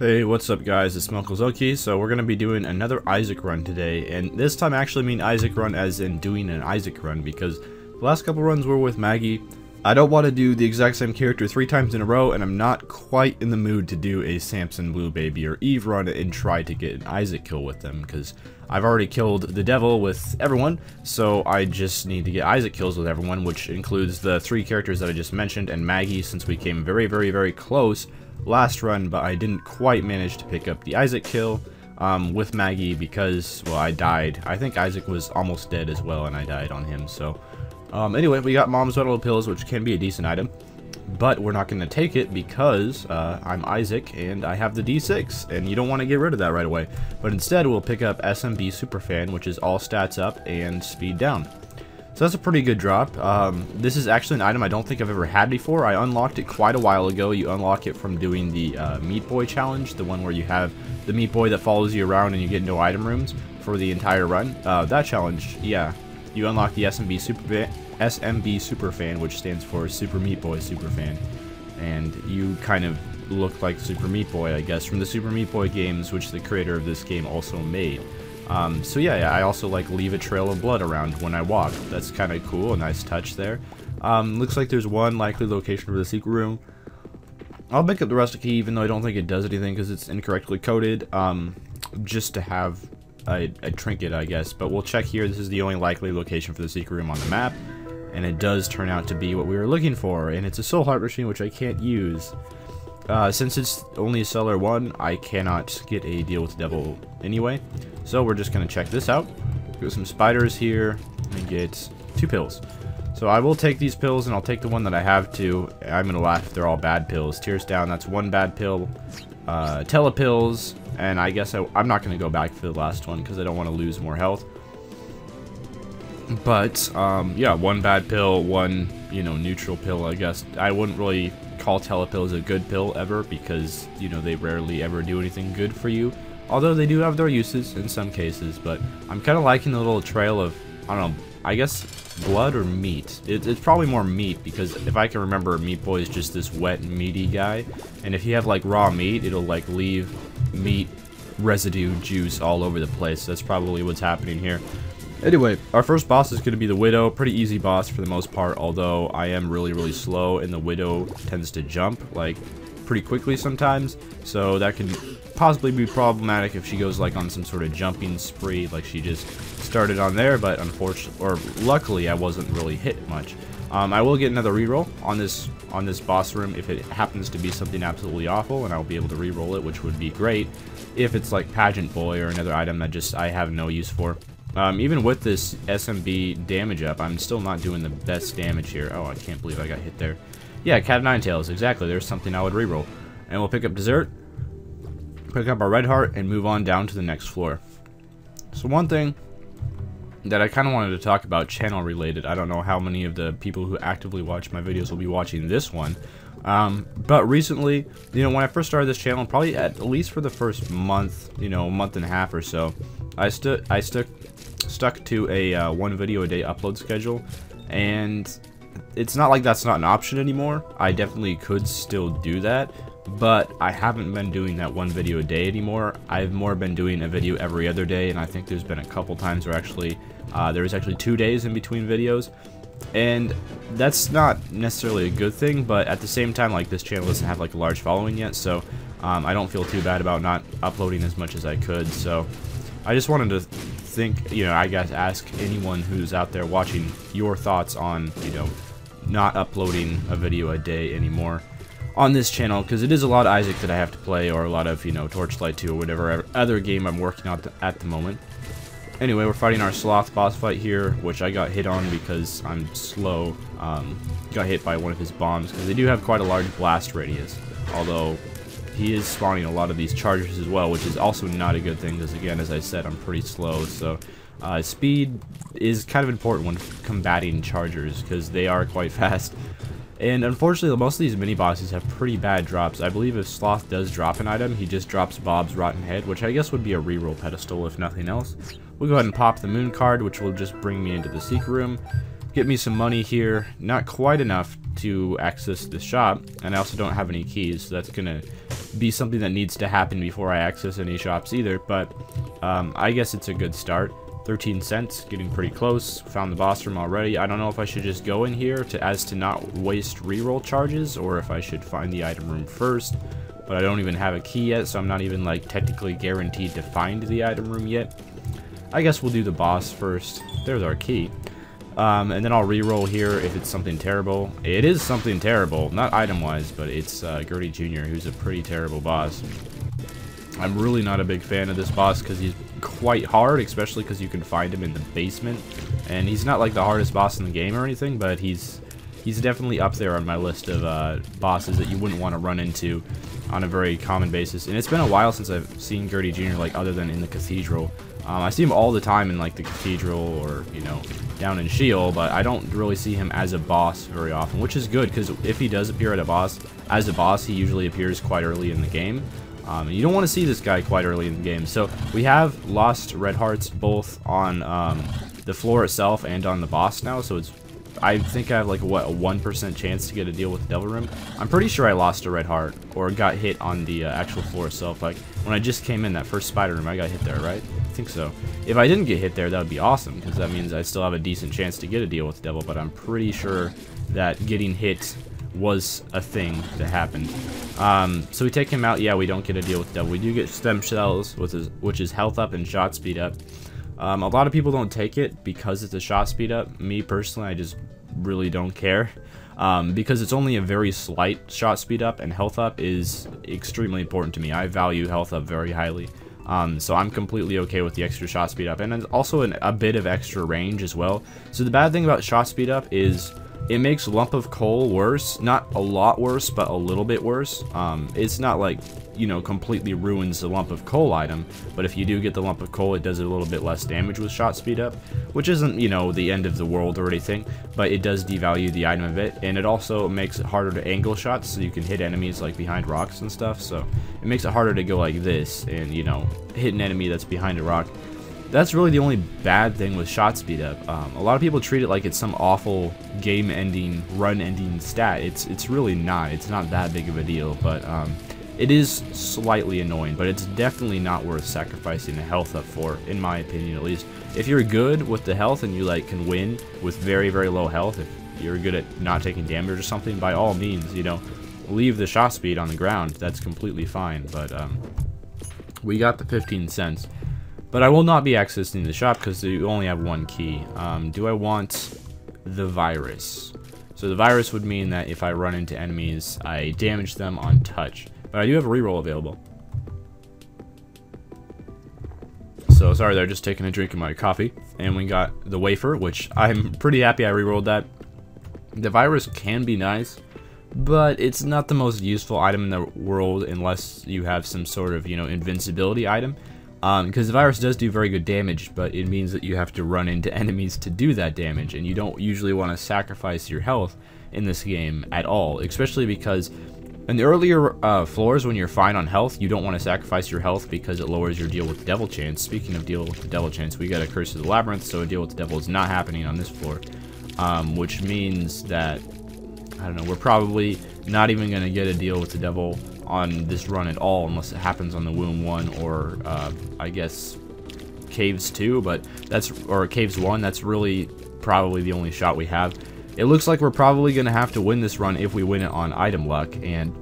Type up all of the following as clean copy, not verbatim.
Hey, what's up guys, it's Smelkozoki. So we're going to be doing another Isaac run today, and this time I actually mean Isaac run as in doing an Isaac run, because the last couple runs were with Maggie. I don't want to do the exact same character 3 times in a row, and I'm not quite in the mood to do a Samson, Blue Baby, or Eve run and try to get an Isaac kill with them, because I've already killed the devil with everyone, so I just need to get Isaac kills with everyone, which includes the 3 characters that I just mentioned, and Maggie, since we came very close last run, but I didn't quite manage to pick up the Isaac kill with Maggie because, well, I died. I think Isaac was almost dead as well, and I died on him, so anyway, we got Mom's Medical Pills, which can be a decent item, but we're not going to take it because I'm Isaac and I have the D6, and you don't want to get rid of that right away. But instead, we'll pick up SMB Superfan, which is all stats up and speed down. So that's a pretty good drop. This is actually an item I don't think I've ever had before. I unlocked it quite a while ago. You unlock it from doing the Meat Boy challenge, the one where you have the Meat Boy that follows you around and you get into item rooms for the entire run. That challenge, yeah. You unlock the SMB Superfan, which stands for Super Meat Boy Superfan, and you kind of look like Super Meat Boy, I guess, from the Super Meat Boy games, which the creator of this game also made. So yeah, I also like leave a trail of blood around when I walk. That's kind of cool, a nice touch there. Looks like there's one likely location for the secret room. I'll pick up the rustic key, even though I don't think it does anything because it's incorrectly coded, just to have a trinket, I guess. But we'll check here. This is the only likely location for the secret room on the map, and it does turn out to be what we were looking for, and it's a soul heart machine, which I can't use. Since it's only a seller 1, I cannot get a deal with the devil anyway. So we're just going to check this out. Get some spiders here and get 2 pills. So I will take these pills, and I'll take the one that I have to. I'm going to laugh if they're all bad pills. Tears down, that's 1 bad pill. Telepills, and I guess I'm not going to go back for the last one because I don't want to lose more health. But, yeah, 1 bad pill, 1, neutral pill, I guess. I wouldn't really call telepills a good pill ever because, they rarely ever do anything good for you. Although they do have their uses in some cases, but I'm kind of liking the little trail of, I don't know, I guess blood or meat. It's probably more meat, because if I can remember, Meat Boy is just this wet, meaty guy, and if you have like raw meat, it'll like leave meat residue juice all over the place. That's probably what's happening here. Anyway, our first boss is going to be the Widow. Pretty easy boss for the most part, although I am really slow, and the Widow tends to jump like pretty quickly sometimes, so that can possibly be problematic if she goes like on some sort of jumping spree like she just started on there. But unfortunately, or luckily, I wasn't really hit much. I will get another reroll on this boss room if it happens to be something absolutely awful, and I'll be able to reroll it, which would be great if it's like Pageant Boy or another item that I have no use for. Even with this SMB damage up, I'm still not doing the best damage here. Oh, I can't believe I got hit there. Yeah, Cat of Nine Tails, exactly. There's something I would reroll. And we'll pick up dessert, pick up our red heart, and move on down to the next floor. So one thing that I kind of wanted to talk about, channel related, I don't know how many of the people who actively watch my videos will be watching this one, but recently, when I first started this channel, probably at least for the first month, month and a half or so, I stuck to a 1 video a day upload schedule, and it's not like that's not an option anymore. I definitely could still do that, but I haven't been doing that 1 video a day anymore. I've more been doing a video every other day, and I think there's been a couple times where actually there was actually 2 days in between videos, and that's not necessarily a good thing, but at the same time, like, this channel doesn't have like a large following yet, so I don't feel too bad about not uploading as much as I could. So I just wanted to think, I guess ask anyone who's out there watching your thoughts on, not uploading a video a day anymore on this channel, because it is a lot of Isaac that I have to play, or a lot of, Torchlight 2 or whatever other game I'm working on at the moment. Anyway, we're fighting our Sloth boss fight here, which I got hit on because I'm slow. Got hit by one of his bombs, because they do have quite a large blast radius, although he is spawning a lot of these chargers as well, which is also not a good thing, because again, as I said, I'm pretty slow, so speed is kind of important when combating chargers, because they are quite fast. And unfortunately, most of these mini-bosses have pretty bad drops. I believe if Sloth does drop an item, he just drops Bob's Rotten Head, which I guess would be a reroll pedestal if nothing else. We'll go ahead and pop the Moon card, which will just bring me into the secret room. Get me some money here. Not quite enough to access the shop, and I also don't have any keys, so that's gonna be something that needs to happen before I access any shops either, but I guess it's a good start. 13 cents, getting pretty close. Found the boss room already. I don't know if I should just go in here as to not waste reroll charges, or if I should find the item room first, but I don't even have a key yet, so I'm not even like technically guaranteed to find the item room yet. I guess we'll do the boss first. There's our key. And then I'll reroll here if it's something terrible. It is something terrible, not item-wise, but it's Gurdy Jr., who's a pretty terrible boss. I'm really not a big fan of this boss because he's quite hard, especially because you can find him in the basement. And he's not like the hardest boss in the game or anything, but he's definitely up there on my list of bosses that you wouldn't want to run into on a very common basis. And it's been a while since I've seen Gurdy Jr. like other than in the Cathedral. I see him all the time in like the Cathedral or, you know, down in Sheol, but I don't really see him as a boss very often, which is good because if he does appear as a boss, he usually appears quite early in the game. And you don't want to see this guy quite early in the game. So we have lost red hearts both on the floor itself and on the boss now, so I think I have like what, a 1% chance to get a deal with the Devil Room. I'm pretty sure I lost a red heart or got hit on the actual floor itself. Like when I just came in that first spider room, I got hit there, right? I think so. If I didn't get hit there, that would be awesome because that means I still have a decent chance to get a deal with the Devil. But I'm pretty sure that getting hit was a thing that happened. So we take him out. Yeah, we don't get a deal with the Devil. We do get stem cells, which is health up and shot speed up. A lot of people don't take it because it's a shot speed up. Me personally, I just really don't care because it's only a very slight shot speed up, and health up is extremely important to me. I value health up very highly, so I'm completely okay with the extra shot speed up, and then also a bit of extra range as well. So the bad thing about shot speed up is it makes Lump of Coal worse. Not a lot worse, but a little bit worse. It's not like, you know, completely ruins the Lump of Coal item, but if you do get the Lump of Coal, it does a little bit less damage with shot speed up, which isn't, you know, the end of the world or anything, but it does devalue the item a bit, and it also makes it harder to angle shots, so you can hit enemies like behind rocks and stuff. So it makes it harder to go like this and, you know, hit an enemy that's behind a rock. That's really the only bad thing with shot speed up. A lot of people treat it like it's some awful game-ending, run-ending stat. It's really not. It's not that big of a deal, but it is slightly annoying, but it's definitely not worth sacrificing the health up for, in my opinion at least. If you're good with the health and you like can win with very, very low health, if you're good at not taking damage or something, by all means, you know, leave the shot speed on the ground. That's completely fine, but we got the 15 cents. But I will not be accessing the shop because you only have one key. Do I want the virus? So the virus would mean that if I run into enemies, I damage them on touch. But I do have a reroll available. So sorry there, just taking a drink of my coffee. And we got the wafer, which I'm pretty happy I rerolled that. The virus can be nice, but it's not the most useful item in the world unless you have some sort of, you know, invincibility item. Because the virus does do very good damage, but it means that you have to run into enemies to do that damage, and you don't usually want to sacrifice your health in this game at all, especially because in the earlier floors when you're fine on health, you don't want to sacrifice your health because it lowers your deal with the devil chance. Speaking of deal with the devil chance, we got a Curse of the Labyrinth, so a deal with the devil is not happening on this floor, which means that, I don't know, we're probably not even going to get a deal with the devil on this run at all unless it happens on the Womb 1 or I guess Caves 2, or Caves 1. That's really probably the only shot we have. It looks like we're probably gonna have to win this run if we win it on item luck, and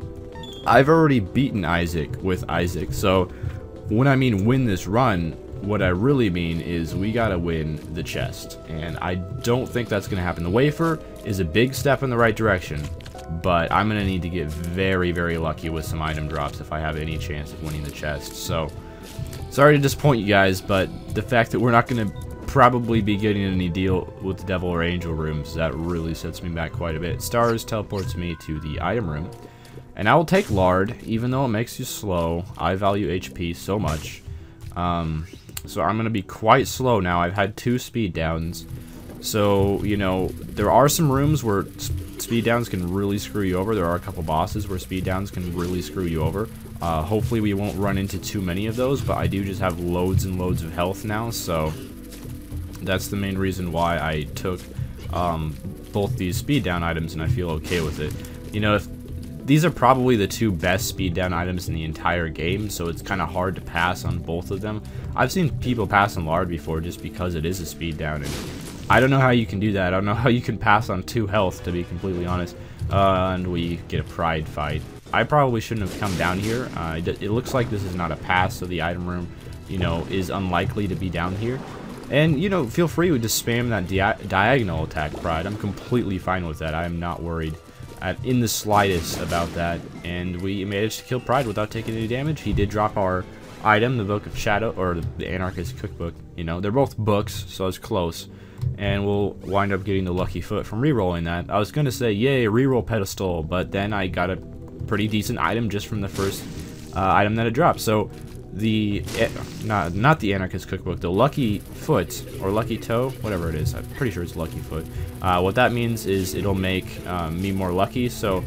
I've already beaten Isaac with Isaac, so when I mean win this run, what I really mean is we gotta win the chest, and I don't think that's gonna happen. The wafer is a big step in the right direction, but I'm going to need to get very, very lucky with some item drops if I have any chance of winning the chest. So, sorry to disappoint you guys, but the fact that we're not going to probably be getting any deal with the Devil or Angel rooms, that really sets me back quite a bit. Stars teleports me to the item room, and I will take Lard, even though it makes you slow. I value HP so much. So I'm going to be quite slow now. I've had 2 speed downs. So, you know, there are some rooms where speed downs can really screw you over. There are a couple bosses where speed downs can really screw you over. Hopefully we won't run into too many of those, but I do just have loads and loads of health now, so that's the main reason why I took both these speed down items, and I feel okay with it. You know, if these are probably the two best speed down items in the entire game, so it's kind of hard to pass on both of them. I've seen people pass on Lard before just because it is a speed down, and I don't know how you can do that. I don't know how you can pass on 2 health, to be completely honest. And we get a pride fight. I probably shouldn't have come down here. It looks like this is not a pass, so the item room, you know, is unlikely to be down here. And, you know, feel free to just spam that diagonal attack, Pride. I'm completely fine with that. I am not worried in the slightest about that. And we managed to kill Pride without taking any damage. He did drop our item, the Book of Shadow, or the Anarchist Cookbook. You know, they're both books, so it's close. And we'll wind up getting the lucky foot from rerolling that. I was going to say, yay, reroll pedestal, but then I got a pretty decent item just from the first item that it dropped. So the not the Anarchist Cookbook, the Lucky Foot or Lucky Toe, whatever it is, I'm pretty sure it's Lucky Foot. What that means is it'll make me more lucky. So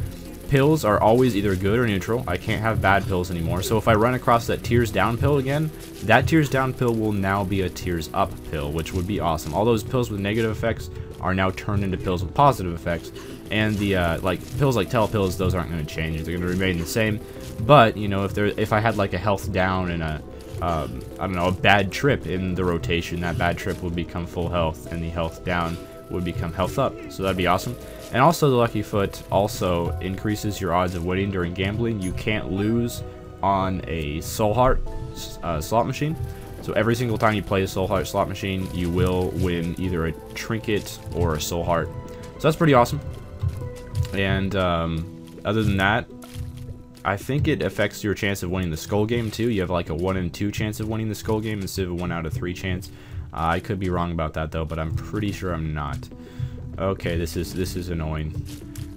pills are always either good or neutral. I can't have bad pills anymore. So if I run across that tears down pill again, that tears down pill will now be a tears up pill, which would be awesome. All those pills with negative effects are now turned into pills with positive effects. And the like pills like telepills, those aren't going to change. They're going to remain the same. But you know, if I had like a health down and a I don't know, a bad trip in the rotation, that bad trip would become full health, and the health down would become health up. So that'd be awesome. And also the Lucky Foot also increases your odds of winning during gambling. You can't lose on a Soul Heart slot machine. So every single time you play a Soul Heart slot machine, you will win either a trinket or a Soul Heart. So that's pretty awesome. And other than that, I think it affects your chance of winning the Skull game too. You have like a 1 in 2 chance of winning the Skull game instead of a 1 out of 3 chance. I could be wrong about that though, but I'm pretty sure I'm not. Okay, this is annoying.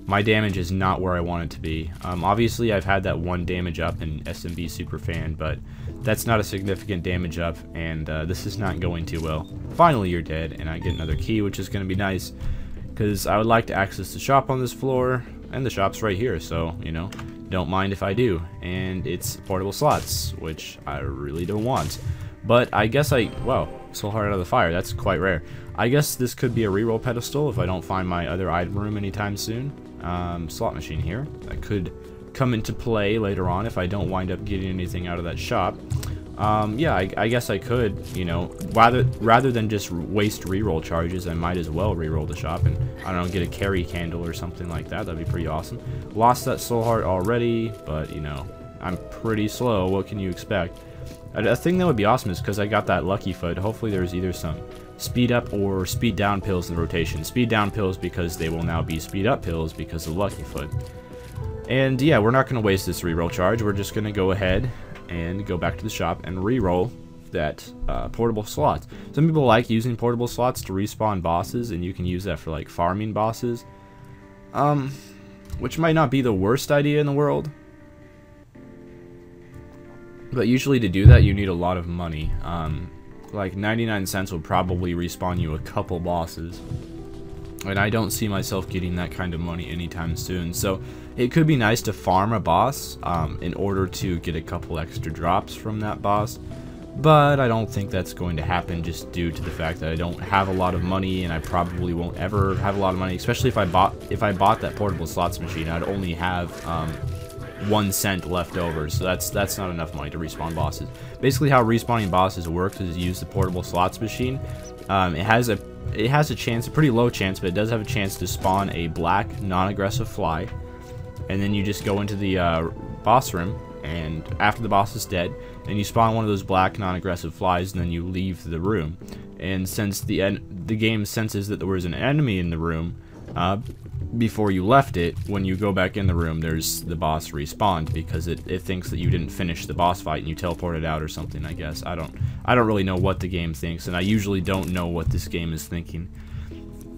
My damage is not where I want it to be. Obviously, I've had that 1 damage up in SMB Superfan, but that's not a significant damage up, and this is not going too well. Finally, you're dead, and I get another key, which is going to be nice, because I would like to access the shop on this floor, and the shop's right here, so, you know, don't mind if I do. And it's portable slots, which I really don't want. But I guess wow, Soul Heart out of the fire, that's quite rare. I guess this could be a reroll pedestal if I don't find my other item room anytime soon. Slot machine here. That could come into play later on if I don't wind up getting anything out of that shop. Yeah, I guess I could, you know, rather than just waste reroll charges, I might as well reroll the shop and, I don't know, get a carry candle or something like that. That'd be pretty awesome. Lost that Soul Heart already, but, you know, I'm pretty slow. What can you expect? A thing that would be awesome is because I got that Lucky Foot, hopefully there's either some speed up or speed down pills in the rotation. Speed down pills because they will now be speed up pills because of Lucky Foot. And yeah, we're not going to waste this reroll charge. We're just going to go ahead and go back to the shop and reroll that portable slots. Some people like using portable slots to respawn bosses, and you can use that for like farming bosses, which might not be the worst idea in the world. But usually to do that, you need a lot of money. Like 99 cents will probably respawn you a couple bosses. And I don't see myself getting that kind of money anytime soon. So it could be nice to farm a boss in order to get a couple extra drops from that boss. But I don't think that's going to happen just due to the fact that I don't have a lot of money, and I probably won't ever have a lot of money, especially if I bought that portable slots machine. I'd only have 1 cent left over, so that's not enough money to respawn bosses. Basically, how respawning bosses works is you use the portable slots machine. It has a chance, a pretty low chance, but it does have a chance to spawn a black non-aggressive fly, and then you just go into the boss room, and after the boss is dead, then you spawn one of those black non-aggressive flies, and then you leave the room. And since the game senses that there was an enemy in the room before you left it, when you go back in the room, there's the boss respawned because it thinks that you didn't finish the boss fight and you teleported out or something. I guess I don't really know what the game thinks, and I usually don't know what this game is thinking.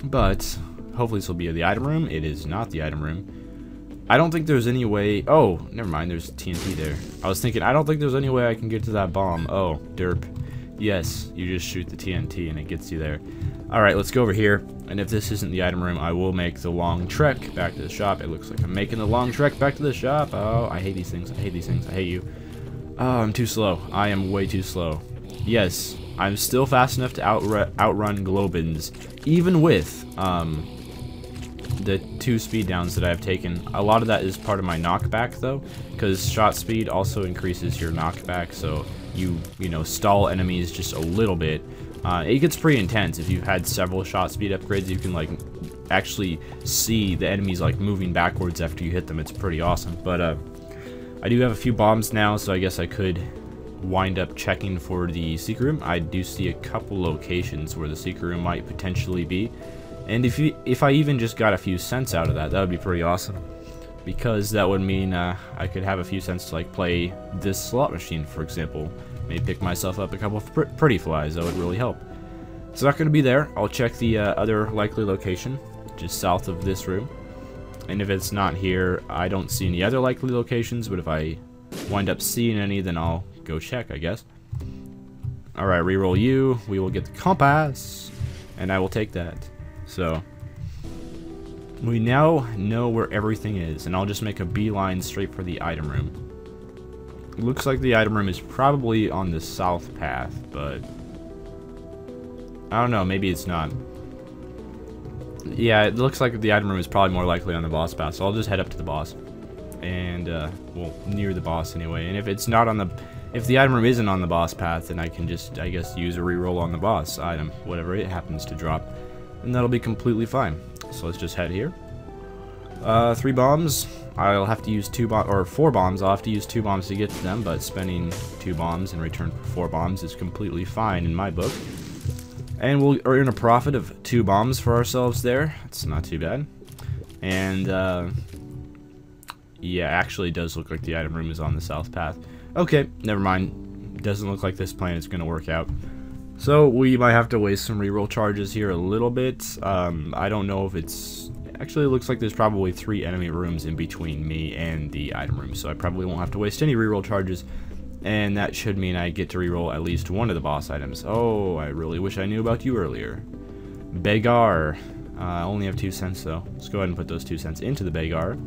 But hopefully this will be the item room. It is not the item room. I don't think there's any way. Oh, never mind. There's TNT there. I was thinking I don't think there's any way I can get to that bomb. Oh, derp. Yes, you just shoot the TNT and it gets you there. Alright, let's go over here, and if this isn't the item room, I will make the long trek back to the shop. It looks like I'm making the long trek back to the shop. Oh, I hate these things. I hate these things. I hate you. Oh, I'm too slow. I am way too slow. yes, I'm still fast enough to outrun Globins, even with the 2 speed downs that I've taken. A lot of that is part of my knockback though, because shot speed also increases your knockback, so you know, stall enemies just a little bit. It gets pretty intense. If you've had several shot speed upgrades, you can like actually see the enemies like moving backwards after you hit them. It's pretty awesome. But I do have a few bombs now, so I guess I could wind up checking for the secret room. I do see a couple locations where the secret room might potentially be, and if I even just got a few cents out of that, that would be pretty awesome, because that would mean I could have a few cents to like play this slot machine, for example. Maybe pick myself up a couple of pretty flies. That would really help. It's not going to be there. I'll check the other likely location just south of this room, and if it's not here, I don't see any other likely locations, but if I wind up seeing any, then I'll go check, I guess. Alright, reroll you. We will get the compass, and I will take that. So we now know where everything is, and I'll just make a beeline straight for the item room. Looks like the item room is probably on the south path, but I don't know, maybe it's not. Yeah, it looks like the item room is probably more likely on the boss path, so I'll just head up to the boss. And, well, near the boss anyway. And if it's not on the... If the item room isn't on the boss path, then I can just, I guess, use a reroll on the boss item, whatever it happens to drop. And that'll be completely fine. So let's just head here. 3 bombs. I'll have to use 4 bombs. I'll have to use 2 bombs to get to them, but spending 2 bombs in return for 4 bombs is completely fine in my book. And we'll earn a profit of 2 bombs for ourselves there. It's not too bad. And, yeah, actually it does look like the item room is on the south path. Okay, never mind. Doesn't look like this plan is going to work out. So we might have to waste some reroll charges here a little bit. I don't know if it's... Actually, it looks like there's probably 3 enemy rooms in between me and the item room, so I probably won't have to waste any reroll charges. And that should mean I get to reroll at least one of the boss items. Oh, I really wish I knew about you earlier. Begar. I only have 2 cents though. Let's go ahead and put those 2 cents into the Begar.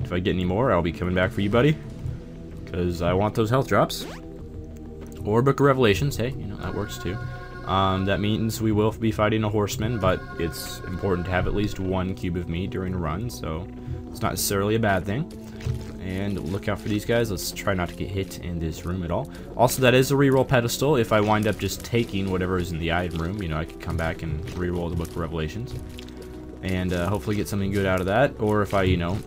If I get any more, I'll be coming back for you, buddy. Because I want those health drops. Or Book of Revelations. Hey, you know, that works too. That means we will be fighting a horseman, but it's important to have at least 1 cube of meat during a run, so it's not necessarily a bad thing. And look out for these guys. Let's try not to get hit in this room at all. Also, that is a reroll pedestal. If I wind up just taking whatever is in the item room, you know, I could come back and reroll the Book of Revelations. And hopefully get something good out of that. Or if I, you know,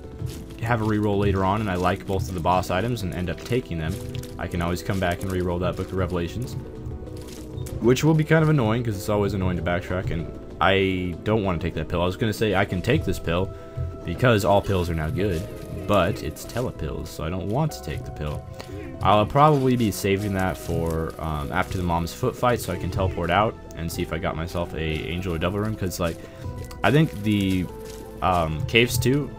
have a reroll later on and I like both of the boss items and end up taking them, I can always come back and reroll that Book of Revelations. Which will be kind of annoying because it's always annoying to backtrack, and I don't want to take that pill. I was going to say I can take this pill because all pills are now good, but it's telepills, so I don't want to take the pill. I'll probably be saving that for after the mom's foot fight, so I can teleport out and see if I got myself a angel or devil room, because like I think the Caves 2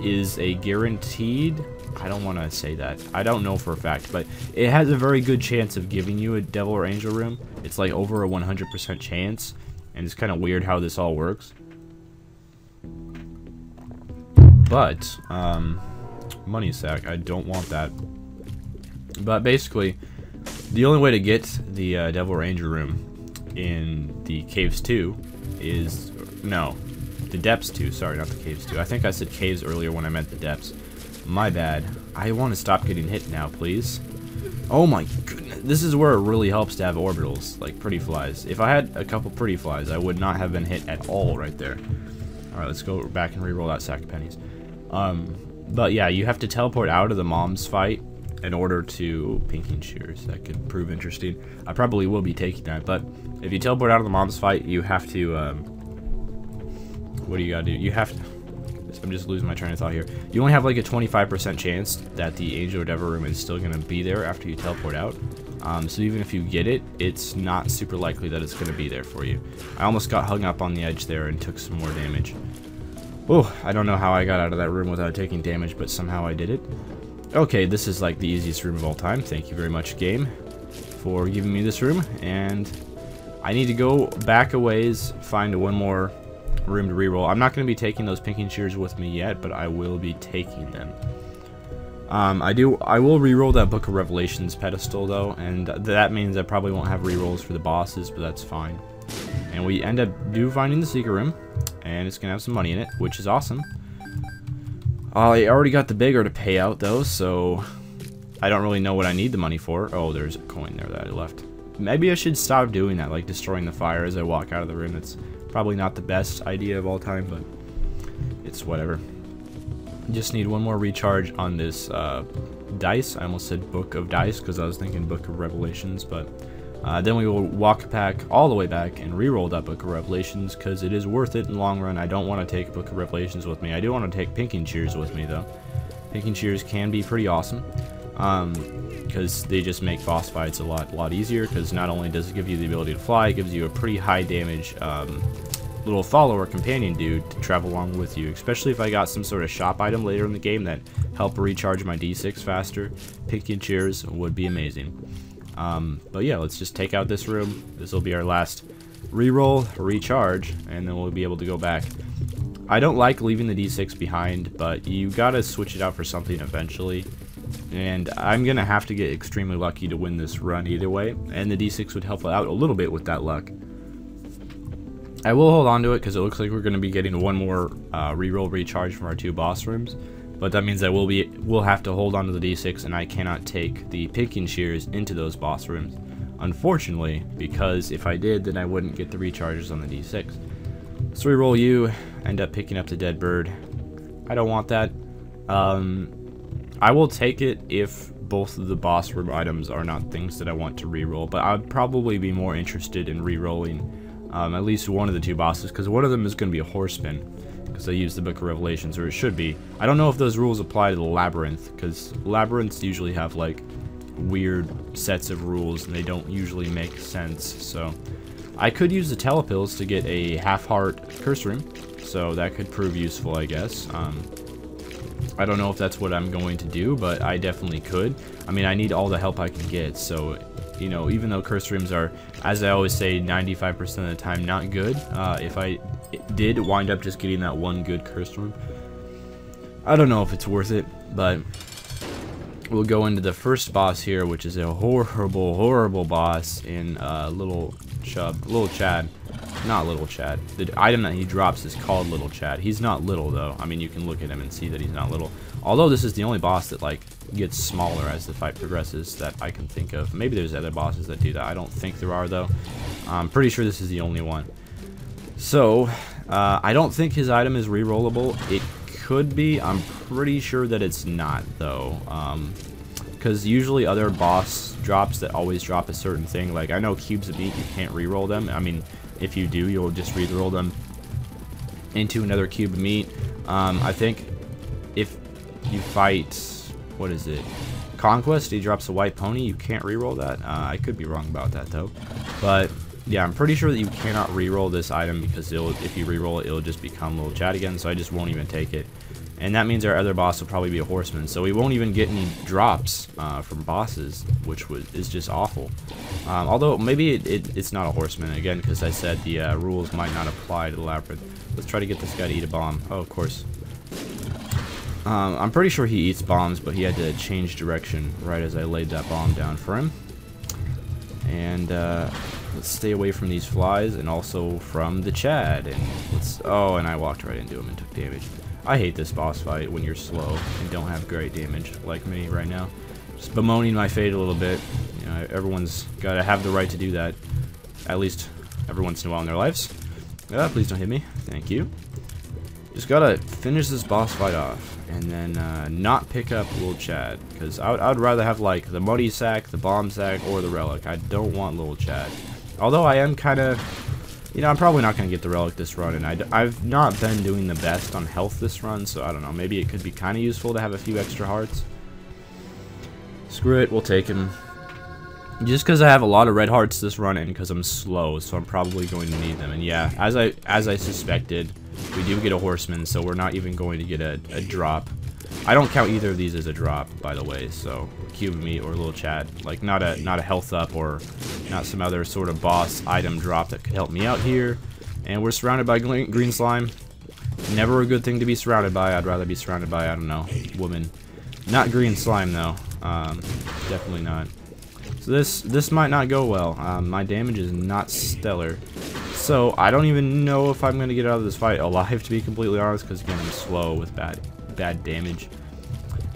is a guaranteed... I don't want to say that. I don't know for a fact, but it has a very good chance of giving you a devil or angel room. It's like over a 100% chance, and it's kind of weird how this all works. But, money sack, I don't want that. But basically, the only way to get the devil or angel room in the Caves 2 is... No, the Depths 2, sorry, not the Caves 2. I think I said Caves earlier when I meant the Depths. My bad. I want to stop getting hit now, please. Oh my goodness. This is where it really helps to have orbitals, like pretty flies. If I had a couple pretty flies, I would not have been hit at all right there. Alright, let's go back and reroll that sack of pennies. But yeah, you have to teleport out of the mom's fight in order to... Pinking shears, that could prove interesting. I probably will be taking that, but if you teleport out of the mom's fight, you have to... what do you gotta do? You have to... I'm just losing my train of thought here. You only have like a 25% chance that the angel or devil room is still going to be there after you teleport out. So even if you get it, it's not super likely that it's going to be there for you. I almost got hung up on the edge there and took some more damage. Oh, I don't know how I got out of that room without taking damage, but somehow I did it. Okay, this is like the easiest room of all time. Thank you very much, game, for giving me this room. And I need to go back a ways, find one more room to reroll. I'm not going to be taking those pinking shears with me yet, but I will be taking them. I will reroll that Book of Revelations pedestal though, and that means I probably won't have rerolls for the bosses, but that's fine. And we end up finding the secret room, and it's gonna have some money in it, which is awesome. I already got the beggar to pay out though, so I don't really know what I need the money for. Oh, there's a coin there that I left. Maybe I should stop doing that, like destroying the fire as I walk out of the room. It's probably not the best idea of all time, but it's whatever. Just need one more recharge on this dice. I almost said Book of Dice because I was thinking Book of Revelations, but then we will walk back all the way back and re-roll that Book of Revelations because it is worth it in the long run. I don't want to take Book of Revelations with me. I do want to take Pinking Shears with me though. Pinking Shears can be pretty awesome because they just make boss fights a lot easier, because not only does it give you the ability to fly, it gives you a pretty high damage little follower companion dude to travel along with you, especially if I got some sort of shop item later in the game that help recharge my D6 faster. Pinking Shears would be amazing. But yeah, let's just take out this room. This will be our last reroll, recharge, and then we'll be able to go back. I don't like leaving the D6 behind, but you gotta switch it out for something eventually. And I'm gonna have to get extremely lucky to win this run either way, and the D6 would help out a little bit with that luck. I will hold on to it because it looks like we're going to be getting one more reroll recharge from our 2 boss rooms, but that means I will have to hold on to the D6, and I cannot take the Pinking Shears into those boss rooms, unfortunately, because if I did, then I wouldn't get the recharges on the D6. So reroll you, end up picking up the dead bird. I don't want that. I will take it if both of the boss room items are not things that I want to reroll, but I'd probably be more interested in rerolling at least one of the 2 bosses, because one of them is going to be a horseman, because I used the Book of Revelations, or it should be. I don't know if those rules apply to the labyrinth, because labyrinths usually have like weird sets of rules and they don't usually make sense. So I could use the telepills to get a half-heart curse room, so that could prove useful, I guess. I don't know if that's what I'm going to do, but I definitely could. I mean, I need all the help I can get, so you know, even though curse rooms are, as I always say, 95% of the time not good, if I did wind up just getting that one good curse room, I don't know if it's worth it, but we'll go into the first boss here, which is a horrible boss in Little Chad. Not Little Chad. The item that he drops is called Little Chad. He's not little though. I mean, you can look at him and see that he's not little. Although this is the only boss that like gets smaller as the fight progresses that I can think of. Maybe there's other bosses that do that. I don't think there are though. I'm pretty sure this is the only one. So I don't think his item is rerollable. It could be. I'm pretty sure that it's not though. Because usually other boss drops that always drop a certain thing, like I know cubes of meat, you can't reroll them. I mean, if you do, you'll just reroll them into another cube of meat. I think if you fight, what is it, Conquest, he drops a white pony, you can't reroll that. I could be wrong about that though, but yeah, I'm pretty sure that you cannot reroll this item, because if you reroll it, it'll just become Little Chad again, so I just won't even take it. And that means our other boss will probably be a horseman, so we won't even get any drops from bosses, which is just awful. Although maybe it's not a horseman again, because I said the rules might not apply to the labyrinth. Let's try to get this guy to eat a bomb. Oh, of course. I'm pretty sure he eats bombs, but he had to change direction right as I laid that bomb down for him. And let's stay away from these flies, and also from the Chad. And oh, and I walked right into him and took damage. I hate this boss fight when you're slow and don't have great damage, like me right now. Just bemoaning my fate a little bit. You know, everyone's got to have the right to do that, at least every once in a while in their lives. Please don't hit me. Thank you. Just gotta finish this boss fight off, and then not pick up Little Chad, because I would rather have like the Muddy Sack, the Bomb Sack, or the Relic. I don't want Little Chad. Although I am kind of, you know, I'm probably not going to get the Relic this run, and I've not been doing the best on health this run, so I don't know, maybe it could be kind of useful to have a few extra hearts. Screw it, we'll take him. Just because I have a lot of red hearts this run, and because I'm slow, so I'm probably going to need them. And yeah, as I suspected, we do get a horseman, so we're not even going to get a drop. I don't count either of these as a drop, by the way, so cube of meat or Little Chad, like not a health up or not some other sort of boss item drop that could help me out here. And we're surrounded by green slime. Never a good thing to be surrounded by. I'd rather be surrounded by, I don't know, women. Not green slime though. Definitely not. So this might not go well. My damage is not stellar. So I don't even know if I'm gonna get out of this fight alive, to be completely honest, because again I'm slow with bad damage.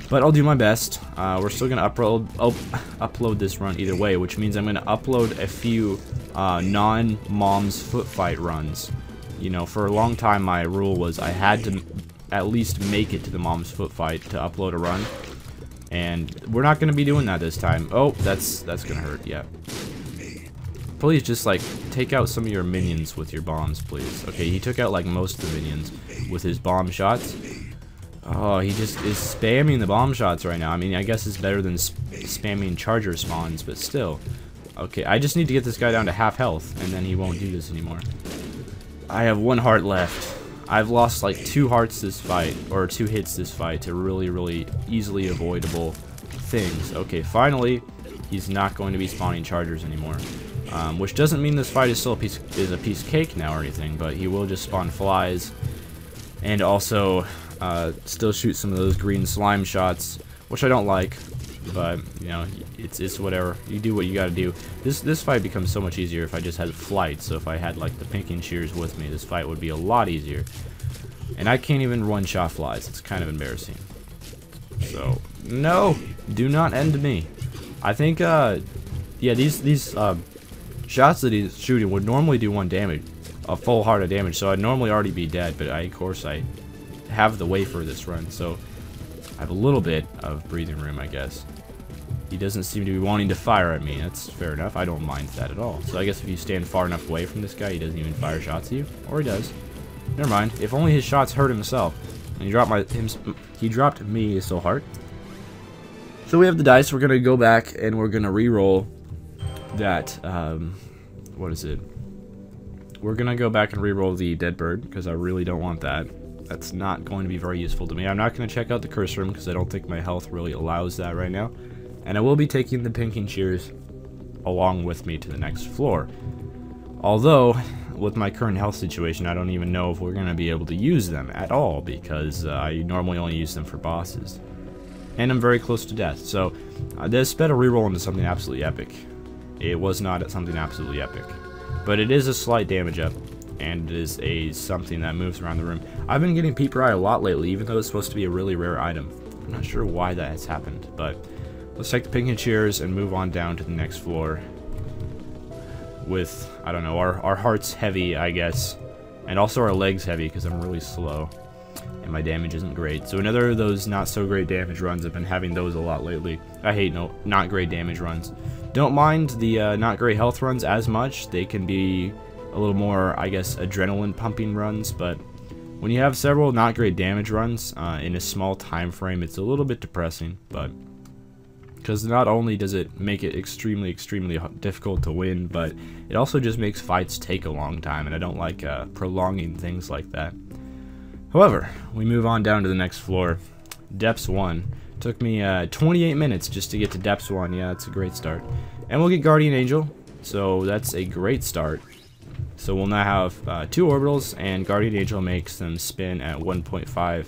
But I'll do my best. We're still gonna upload this run either way, which means I'm gonna upload a few non-Mom's Foot Fight runs. You know, for a long time my rule was I had to at least make it to the Mom's Foot Fight to upload a run, and we're not gonna be doing that this time. Oh, that's gonna hurt. Yeah. Please just like take out some of your minions with your bombs, please. Okay, he took out like most of the minions with his bomb shots. Oh, he just is spamming the bomb shots right now. I mean, I guess it's better than spamming charger spawns, but still. Okay, I just need to get this guy down to half health, and then he won't do this anymore. I have 1 heart left. I've lost like 2 hearts this fight, or 2 hits this fight to really easily avoidable things. Okay, finally, he's not going to be spawning chargers anymore. Which doesn't mean this fight is still a piece of cake now or anything, but he will just spawn flies, and also still shoot some of those green slime shots, which I don't like, but you know, it's whatever. You do what you gotta do. This fight becomes so much easier if I just had flight. So if I had like the Pinking Shears with me, this fight would be a lot easier. And I can't even one-shot flies. It's kind of embarrassing. So no, do not end me. I think yeah, these shots that he's shooting would normally do 1 damage, a full heart of damage. So I'd normally already be dead, but of course I have the wafer this run, so I have a little bit of breathing room, I guess. He doesn't seem to be wanting to fire at me. That's fair enough. I don't mind that at all. So I guess if you stand far enough away from this guy, he doesn't even fire shots at you. Or he does. Never mind. If only his shots hurt himself. And he dropped me so hard. So we have the dice. We're gonna go back and we're gonna re-roll that. What is it? We're gonna go back and re-roll the dead bird because I really don't want that. That's not going to be very useful to me. I'm not going to check out the curse room because I don't think my health really allows that right now. And I will be taking the Pinking Shears along with me to the next floor. Although, with my current health situation, I don't even know if we're going to be able to use them at all because I normally only use them for bosses. And I'm very close to death. So, this better reroll into something absolutely epic. It was not something absolutely epic. But it is a slight damage up. And it is something that moves around the room. I've been getting Peeper Eye a lot lately, even though it's supposed to be a really rare item. I'm not sure why that has happened, but let's take the Pinking Shears and move on down to the next floor. With, I don't know, our hearts heavy, I guess. And also our legs heavy, because I'm really slow. And my damage isn't great. So another of those not so great damage runs. I've been having those a lot lately. I hate not great damage runs. Don't mind the not great health runs as much. They can be a little more, I guess, adrenaline pumping runs, but when you have several not great damage runs in a small time frame, it's a little bit depressing. But because not only does it make it extremely difficult to win, but it also just makes fights take a long time, and I don't like prolonging things like that. However, we move on down to the next floor. Depths 1. Took me 28 minutes just to get to Depths 1. Yeah, that's a great start. And we'll get Guardian Angel, so that's a great start. So we'll now have 2 orbitals, and Guardian Angel makes them spin at 1.5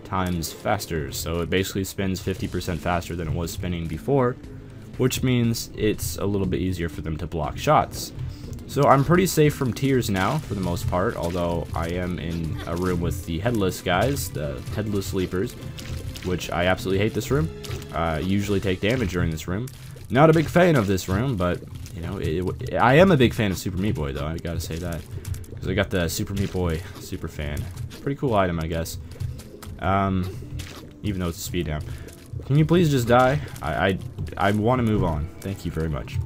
times faster. So it basically spins 50% faster than it was spinning before, which means it's a little bit easier for them to block shots. So I'm pretty safe from tears now, for the most part, although I am in a room with the headless guys, the headless leapers, which I absolutely hate this room. Usually take damage during this room. Not a big fan of this room, but you know, I am a big fan of Super Meat Boy, though. I gotta say that, because I got the Super Meat Boy Super Fan. Pretty cool item, I guess. Even though it's a speed down. Can you please just die? I want to move on. Thank you very much.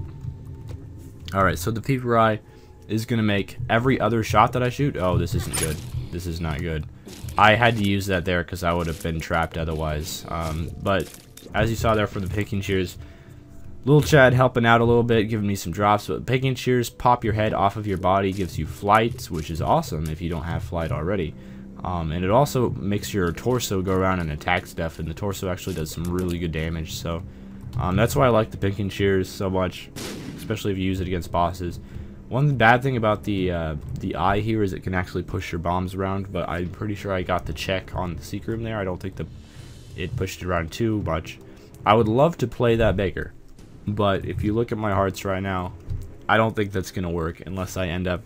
All right, so the Peeper Eye is gonna make every other shot that I shoot. Oh, this isn't good. This is not good. I had to use that there because I would have been trapped otherwise. But as you saw there from the Pinking Shears, Little Chad helping out a little bit, giving me some drops, but Pinking Shears pop your head off of your body, gives you flight, which is awesome if you don't have flight already. And it also makes your torso go around and attack stuff, and the torso actually does some really good damage. So that's why I like the Pinking Shears so much, especially if you use it against bosses. One bad thing about the eye here is it can actually push your bombs around, but I'm pretty sure I got the check on the secret room there. I don't think the it pushed it around too much. I would love to play that beggar, but if you look at my hearts right now, I don't think that's going to work unless I end up,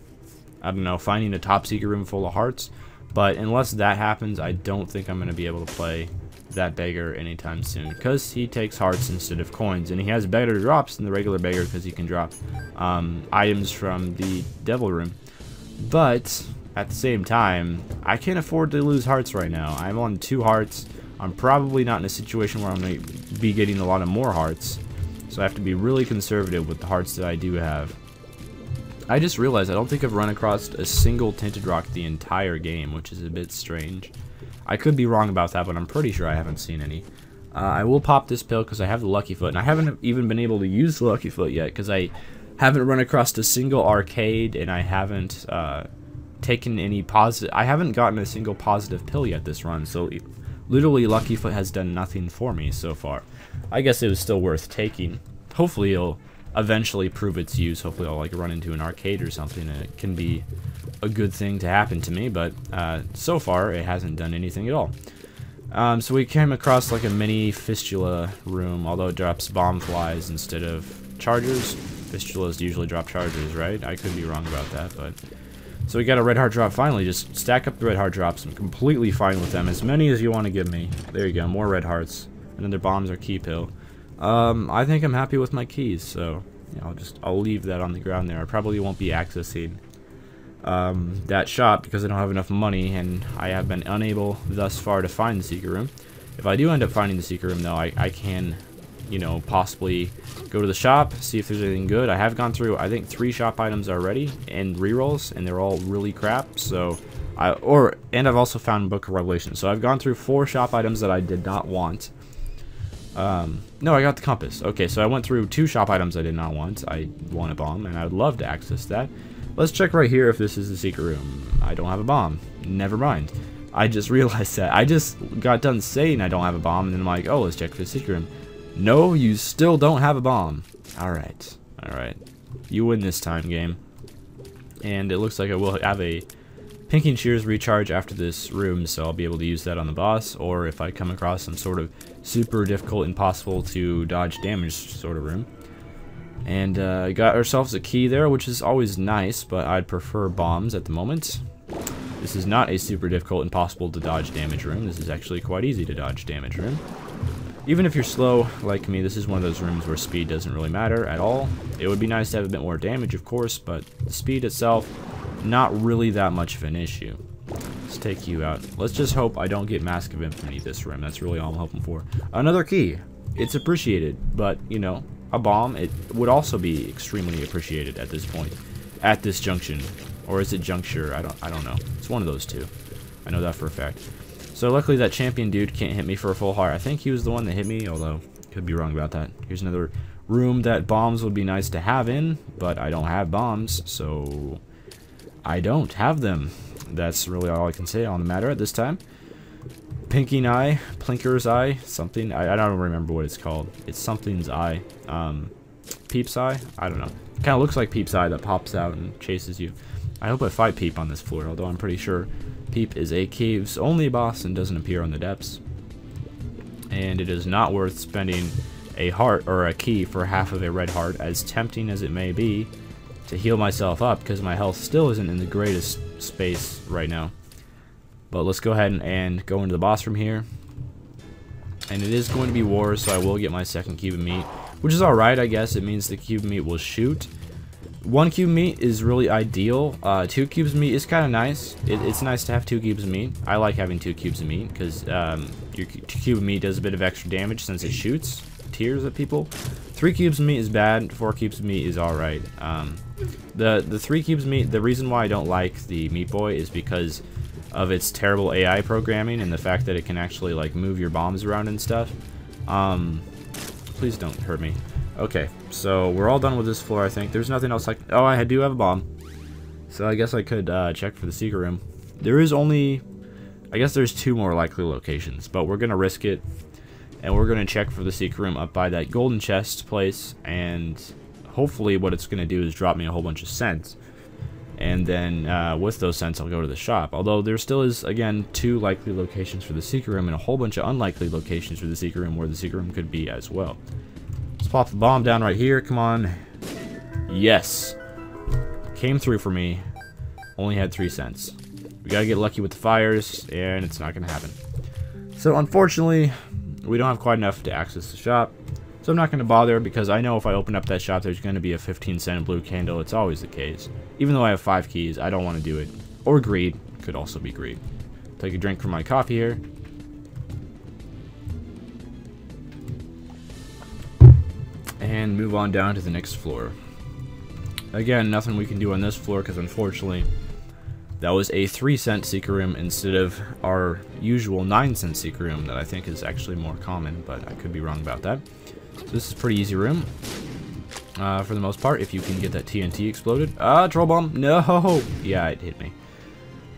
I don't know, finding a top secret room full of hearts. But unless that happens, I don't think I'm going to be able to play that beggar anytime soon, because he takes hearts instead of coins, and he has better drops than the regular beggar because he can drop items from the devil room. But at the same time, I can't afford to lose hearts right now. I'm on 2 hearts. I'm probably not in a situation where I'm going to be getting a lot of more hearts, so I have to be really conservative with the hearts that I do have. I just realized I don't think I've run across a single tinted rock the entire game, which is a bit strange. I could be wrong about that, but I'm pretty sure I haven't seen any. I will pop this pill because I have the Lucky Foot, and I haven't even been able to use the Lucky Foot yet because I haven't run across a single arcade, and I haven't taken any positive. I haven't gotten a single positive pill yet this run, so literally Lucky Foot has done nothing for me so far. I guess it was still worth taking. Hopefully it'll eventually prove its use. Hopefully I'll like run into an arcade or something and it can be a good thing to happen to me, but so far it hasn't done anything at all. So we came across like a mini fistula room, although it drops bomb flies instead of chargers. Fistulas usually drop chargers, right? I could be wrong about that, but so we got a red heart drop finally. Just stack up the red heart drops. I'm completely fine with them, as many as you want to give me. There you go, more red hearts, and then their bombs are key pill. I think I'm happy with my keys, so yeah, I'll leave that on the ground there. I probably won't be accessing that shop because I don't have enough money, and I have been unable thus far to find the secret room. If I do end up finding the secret room, though, I can, you know, possibly go to the shop, see if there's anything good. I have gone through, I think, 3 shop items already and rerolls, and they're all really crap. So and I've also found Book of Revelation. So I've gone through 4 shop items that I did not want. No, I got the compass. Okay, so I went through 2 shop items I did not want. I want a bomb, and I would love to access that. Let's check right here if this is the secret room. I don't have a bomb. Never mind. I just realized that. I just got done saying I don't have a bomb, and then I'm like, oh, let's check for the secret room. No, you still don't have a bomb. Alright. Alright. You win this time, game. And it looks like I will have a Pinking Shears recharge after this room, so I'll be able to use that on the boss, or if I come across some sort of super difficult, impossible to dodge damage sort of room. And got ourselves a key there, which is always nice, but I'd prefer bombs at the moment. This is not a super difficult, impossible to dodge damage room. This is actually quite easy to dodge damage room. Even if you're slow like me, this is one of those rooms where speed doesn't really matter at all. It would be nice to have a bit more damage, of course, but the speed itself, not really that much of an issue. Let's take you out. Let's just hope I don't get Mask of Infamy this room. That's really all I'm hoping for. Another key. It's appreciated, but, you know, a bomb, it would also be extremely appreciated at this point. At this junction. Or is it juncture? I don't know. It's one of those two. I know that for a fact. So luckily that champion dude can't hit me for a full heart. I think he was the one that hit me, although could be wrong about that. Here's another room that bombs would be nice to have in, but I don't have bombs, so I don't have them. That's really all I can say on the matter at this time. Pinking Eye, Plinker's Eye, something. I don't remember what it's called. It's something's eye. Peep's Eye? I don't know. Kind of looks like Peep's Eye that pops out and chases you. I hope I fight Peep on this floor, although I'm pretty sure Peep is a cave's only boss and doesn't appear on the depths. And it is not worth spending a heart or a key for half of a red heart, as tempting as it may be, to heal myself up, because my health still isn't in the greatest space right now. But let's go ahead and go into the boss room here. And it is going to be war, so I will get my second cube of meat, which is alright, I guess. It means the cube of meat will shoot. 1 cube of meat is really ideal. 2 cubes of meat is kind of nice. It's nice to have 2 cubes of meat. I like having 2 cubes of meat because your cube of meat does a bit of extra damage since it shoots tears at people. 3 cubes of meat is bad. 4 cubes of meat is alright. The 3 cubes of meat, the reason why I don't like the Meat Boy is because of its terrible AI programming and the fact that it can actually like move your bombs around and stuff. Please don't hurt me. Okay, so we're all done with this floor, I think. There's nothing else like... Oh, I do have a bomb. So I guess I could check for the secret room. There is only... I guess there's 2 more likely locations, but we're going to risk it. And we're going to check for the secret room up by that golden chest place. And hopefully what it's going to do is drop me a whole bunch of cents. And then with those cents, I'll go to the shop. Although there still is, again, 2 likely locations for the secret room and a whole bunch of unlikely locations for the secret room where the secret room could be as well. Let's pop the bomb down right here. Come on. Yes. Came through for me. Only had 3 cents. We gotta get lucky with the fires, and it's not gonna happen. So unfortunately, we don't have quite enough to access the shop. So I'm not going to bother because I know if I open up that shop, there's going to be a 15-cent blue candle. It's always the case. Even though I have 5 keys, I don't want to do it. Or greed. Could also be greed. Take a drink from my coffee here. And move on down to the next floor. Again, nothing we can do on this floor because unfortunately, that was a 3-cent secret room instead of our usual 9-cent secret room that I think is actually more common, but I could be wrong about that. So this is a pretty easy room, for the most part, if you can get that TNT exploded. Troll bomb, no! Yeah, it hit me.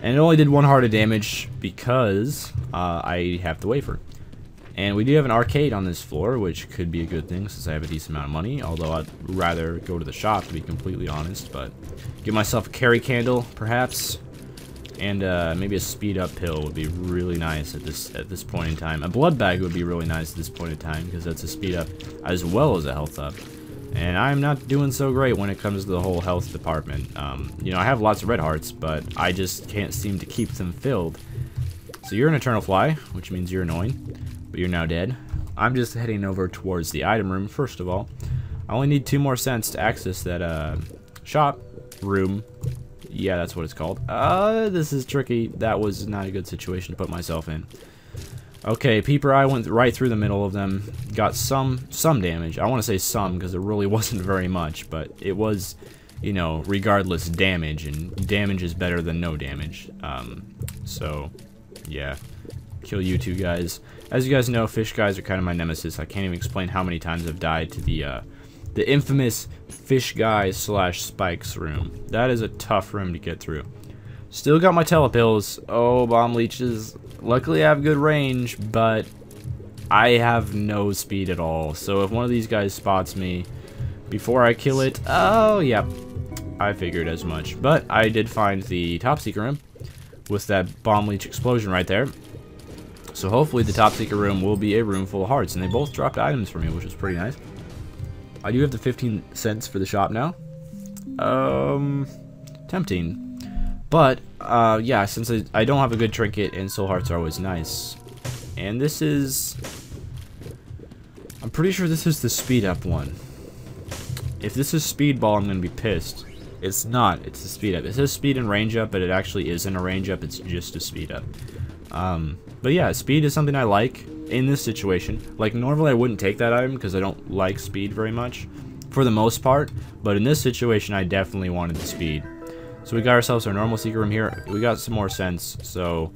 And it only did 1 heart of damage because I have the wafer. And we do have an arcade on this floor, which could be a good thing since I have a decent amount of money, although I'd rather go to the shop to be completely honest, but give myself a carry candle, perhaps. And maybe a speed up pill would be really nice at this point in time. A blood bag would be really nice at this point in time because that's a speed up as well as a health up. And I'm not doing so great when it comes to the whole health department. You know, I have lots of red hearts, but I just can't seem to keep them filled. So you're an eternal fly, which means you're annoying, but you're now dead. I'm just heading over towards the item room first of all. I only need 2 more cents to access that shop room. Yeah, that's what it's called. This is tricky. That was not a good situation to put myself in. Okay, Peeper Eye went right through the middle of them. Got some damage. I want to say some because it really wasn't very much, but it was, you know, regardless damage, and damage is better than no damage. So, yeah. Kill you 2 guys. As you guys know, fish guys are kind of my nemesis. I can't even explain how many times I've died to the infamous fish guy / spikes room. That is a tough room to get through. Still got my telepills. Oh, bomb leeches. Luckily I have good range, but I have no speed at all. So if one of these guys spots me before I kill it, oh yeah, I figured as much. But I did find the top secret room with that bomb leech explosion right there. So hopefully the top secret room will be a room full of hearts, and they both dropped items for me, which is pretty nice. I do have the 15 cents for the shop now. Tempting. But, yeah, since I don't have a good trinket, and soul hearts are always nice. And this is... I'm pretty sure this is the speed up one. If this is speedball, I'm going to be pissed. It's not. It's the speed up. It says speed and range up, but it actually isn't a range up. It's just a speed up. But yeah, speed is something I like in this situation. Like, normally I wouldn't take that item because I don't like speed very much, for the most part. But in this situation, I definitely wanted the speed. So we got ourselves our normal secret room here. We got some more cents. So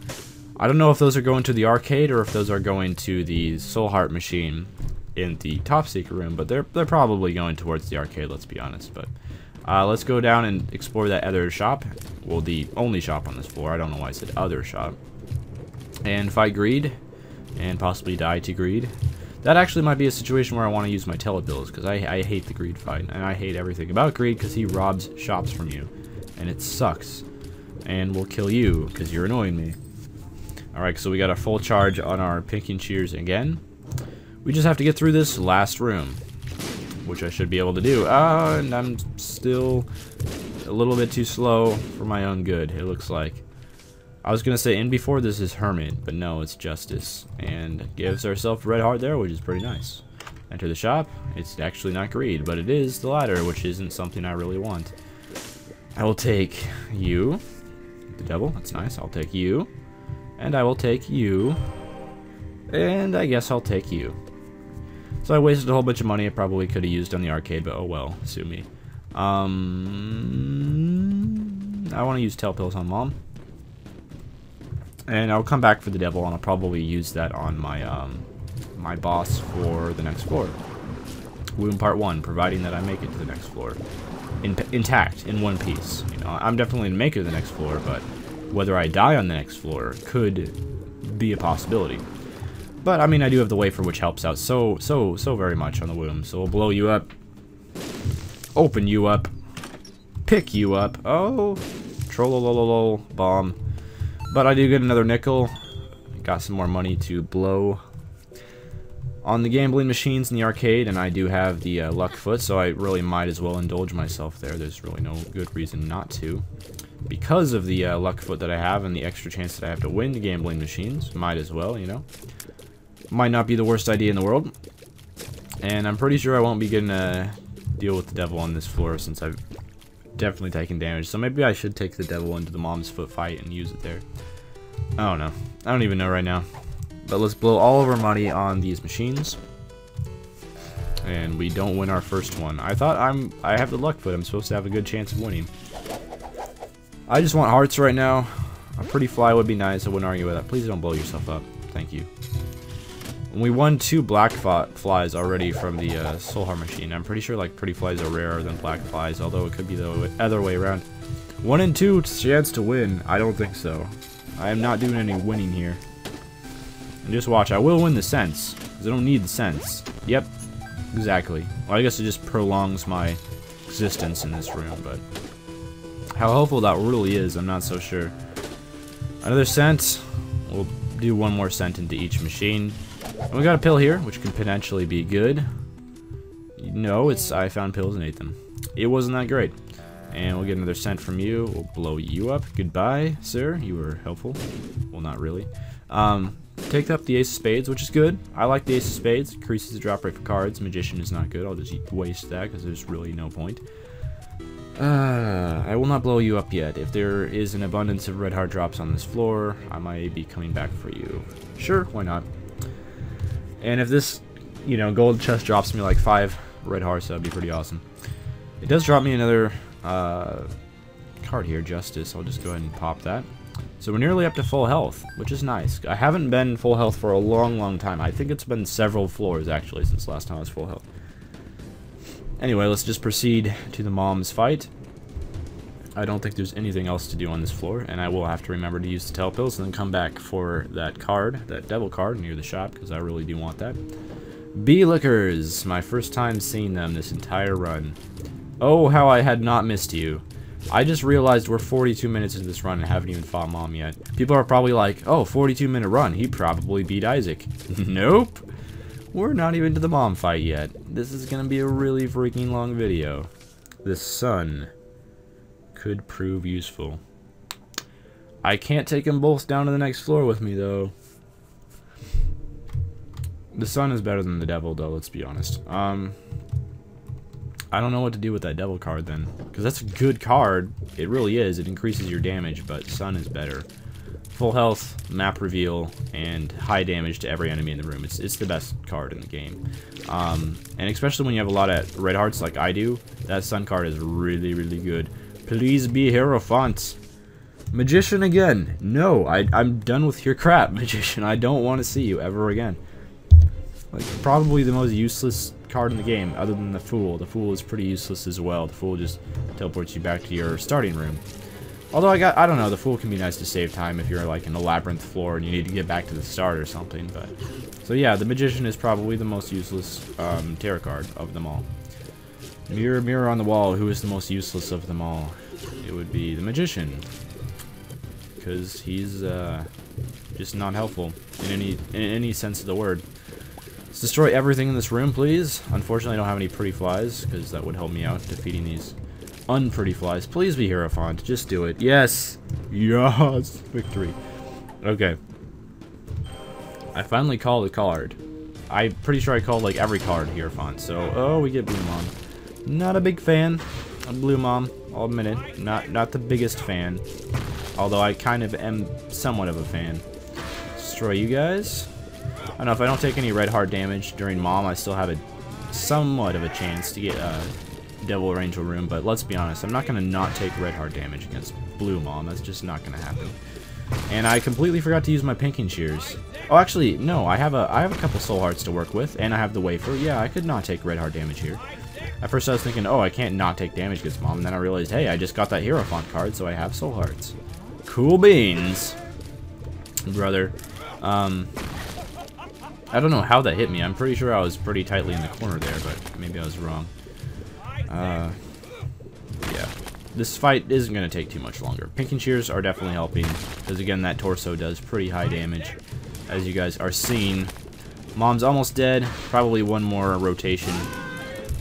I don't know if those are going to the arcade or if those are going to the soul heart machine in the top secret room. But they're probably going towards the arcade, let's be honest. But let's go down and explore that other shop. Well, the only shop on this floor. I don't know why I said other shop. And fight greed, and possibly die to greed. That actually might be a situation where I want to use my telebills, because I hate the greed fight, and I hate everything about greed, because he robs shops from you, and it sucks. And will kill you, because you're annoying me. Alright, so we got a full charge on our Pinky and Cheers again. We just have to get through this last room, which I should be able to do. And I'm still a little bit too slow for my own good, it looks like. I was going to say in before this is Hermit, but no, it's Justice. And gives ourselves a red heart there, which is pretty nice. Enter the shop. It's actually not greed, but it is the ladder, which isn't something I really want. I will take you. The devil, that's nice. I'll take you. And I will take you. And I guess I'll take you. So I wasted a whole bunch of money I probably could have used on the arcade, but oh well, sue me. I want to use Telepills on Mom. And I'll come back for the devil, and I'll probably use that on my my boss for the next floor. Wound part 1, providing that I make it to the next floor intact, in one piece. You know, I'm definitely gonna make it to the next floor, but whether I die on the next floor could be a possibility. But I mean, I do have the wafer, which helps out so very much on the womb. So we'll blow you up, open you up, pick you up. Oh, trollololol bomb. But I do get another nickel. Got some more money to blow on the gambling machines in the arcade, and I do have the luck foot, so I really might as well indulge myself there. There's really no good reason not to. Because of the luck foot that I have and the extra chance that I have to win the gambling machines, might as well, you know. Might not be the worst idea in the world. And I'm pretty sure I won't be getting a deal with the devil on this floor since I've definitely taken damage. So maybe I should take the devil into the mom's foot fight and use it there. I don't know. I don't even know right now. But let's blow all of our money on these machines. And we don't win our first one. I thought I have the luck foot. I'm supposed to have a good chance of winning. I just want hearts right now. A pretty fly would be nice. I wouldn't argue with that. Please don't blow yourself up. Thank you. We won 2 black flies already from the soul heart machine. I'm pretty sure like pretty flies are rarer than black flies, although it could be the other way around. 1 in 2 chance to win. I don't think so. I am not doing any winning here. And just watch, I will win the cents, because I don't need the cents. Yep, exactly. Well, I guess it just prolongs my existence in this room, but how helpful that really is, I'm not so sure. Another cent. We'll do 1 more cent into each machine. And we got a pill here, which can potentially be good. No, I found pills and ate them. It wasn't that great. And we'll get another cent from you. We'll blow you up. Goodbye, sir. You were helpful. Well, not really. Take up the ace of spades, which is good. I like the ace of spades. Increases the drop rate for cards. Magician is not good. I'll just waste that because there's really no point. I will not blow you up yet. If there is an abundance of red heart drops on this floor, I might be coming back for you. Sure, why not? And if this, you know, gold chest drops me like 5 red hearts, that'd be pretty awesome. It does drop me another card here, Justice. I'll just go ahead and pop that. So we're nearly up to full health, which is nice. I haven't been full health for a long time. I think it's been several floors, actually, since last time I was full health. Anyway, let's just proceed to the mom's fight. I don't think there's anything else to do on this floor, and I will have to remember to use the telepills and then come back for that card, that devil card near the shop, because I really do want that. Bee-Lickers, my first time seeing them this entire run. Oh, how I had not missed you. I just realized we're 42 minutes into this run and haven't even fought Mom yet. People are probably like, oh, 42-minute run, he probably beat Isaac. Nope. We're not even to the Mom fight yet. This is gonna be a really freaking long video. The sun could prove useful. I can't take them both down to the next floor with me, though. The sun is better than the devil, though, let's be honest. I don't know what to do with that devil card, then. Because that's a good card. It really is. It increases your damage, but sun is better. Full health, map reveal, and high damage to every enemy in the room. It's the best card in the game. And especially when you have a lot of red hearts like I do, that sun card is really, really good. Please be Hierophant. Magician again. No, I'm done with your crap, Magician. I don't want to see you ever again. Like, probably the most useless card in the game, other than the Fool. The Fool is pretty useless as well. The Fool just teleports you back to your starting room. Although I don't know, the Fool can be nice to save time if you're like in a labyrinth floor and you need to get back to the start or something. But so yeah, the Magician is probably the most useless tarot card of them all. Mirror, mirror on the wall, who is the most useless of them all? It would be the Magician, because he's just not helpful in any sense of the word. Let's destroy everything in this room, please. Unfortunately, I don't have any pretty flies, because that would help me out defeating these unpretty flies. Please be Hierophant. Just do it. Yes! Yes! Victory. Okay. I finally called a card. I'm pretty sure I called, like, every card Hierophant. So, oh, we get Blue Mom. Not a big fan of Blue Mom. I'll admit it. Not the biggest fan. Although I kind of am somewhat of a fan. Destroy you guys. I don't know, if I don't take any red heart damage during Mom, I still have a somewhat of a chance to get Devil Angel Room, but let's be honest, I'm not going to not take red heart damage against Blue Mom. That's just not going to happen. And I completely forgot to use my pinking shears. Oh, actually, no, I have a couple soul hearts to work with, and I have the wafer. Yeah, I could not take red heart damage here. At first I was thinking, oh, I can't not take damage against Mom, and then I realized, hey, I just got that Hierophant card, so I have soul hearts. Cool beans, brother. I don't know how that hit me. I'm pretty sure I was pretty tightly in the corner there, but maybe I was wrong. Yeah. this fight isn't going to take too much longer. Pink and Shears are definitely helping, because again, that torso does pretty high damage, as you guys are seeing. Mom's almost dead. Probably one more rotation.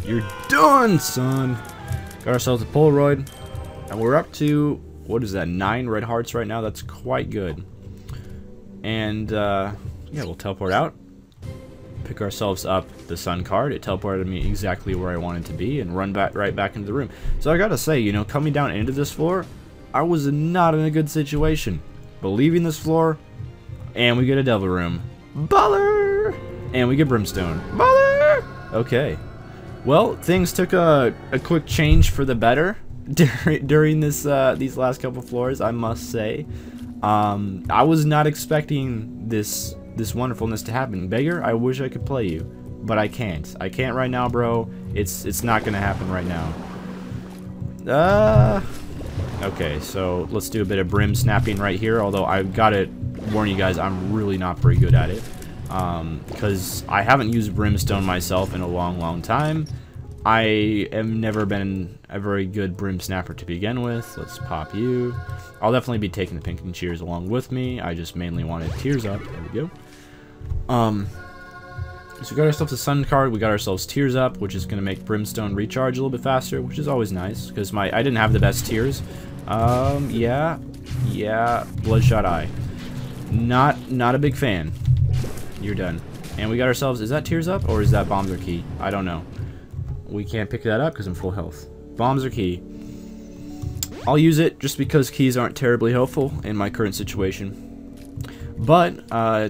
You're done, son. Got ourselves a Polaroid, and we're up to, what is that, 9 red hearts right now? That's quite good. And, yeah, we'll teleport out. Pick ourselves up the sun card. It teleported me exactly where I wanted to be and run back right back into the room. So I gotta say, you know, coming down into this floor, I was not in a good situation. But leaving this floor, and we get a devil room. Baller! And we get brimstone. Baller! Okay. Well, things took a quick change for the better during this these last couple floors, I must say. I was not expecting this wonderfulness to happen. Beggar, I wish I could play you, but I can't. I can't right now, bro. It's not gonna happen right now. Okay, so let's do a bit of brim snapping right here, although I've gotta warn you guys, I'm really not very good at it. Because I haven't used brimstone myself in a long time. I have never been a very good brim snapper to begin with. Let's pop you. I'll definitely be taking the Pink and Shears along with me. I just mainly wanted Tears Up. There we go. So we got ourselves a Sun card. We got ourselves Tears Up, which is going to make Brimstone recharge a little bit faster, which is always nice, because I didn't have the best Tears. Yeah, Bloodshot Eye. Not a big fan. You're done. And we got ourselves, is that Tears Up, or is that Bombs or Key? I don't know. We can't pick that up because I'm full health. Bombs or Key? I'll use it just because keys aren't terribly helpful in my current situation. But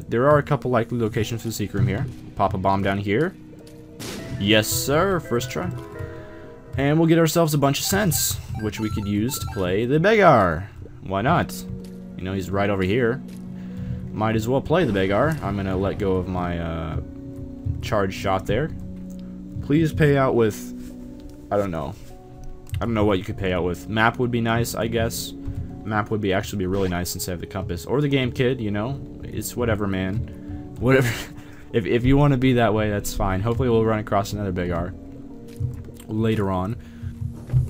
there are a couple likely locations for the secret room here. Pop a bomb down here. Yes, sir. First try. And we'll get ourselves a bunch of cents, which we could use to play the Beggar. Why not? You know, he's right over here. Might as well play the Beggar. I'm going to let go of my charge shot there. Please pay out with, I don't know what you could pay out with. Map would be nice, I guess. Map would actually be really nice instead of the compass. Or the game kid, you know. It's whatever, man. Whatever. If you want to be that way, that's fine. Hopefully we'll run across another Beggar later on.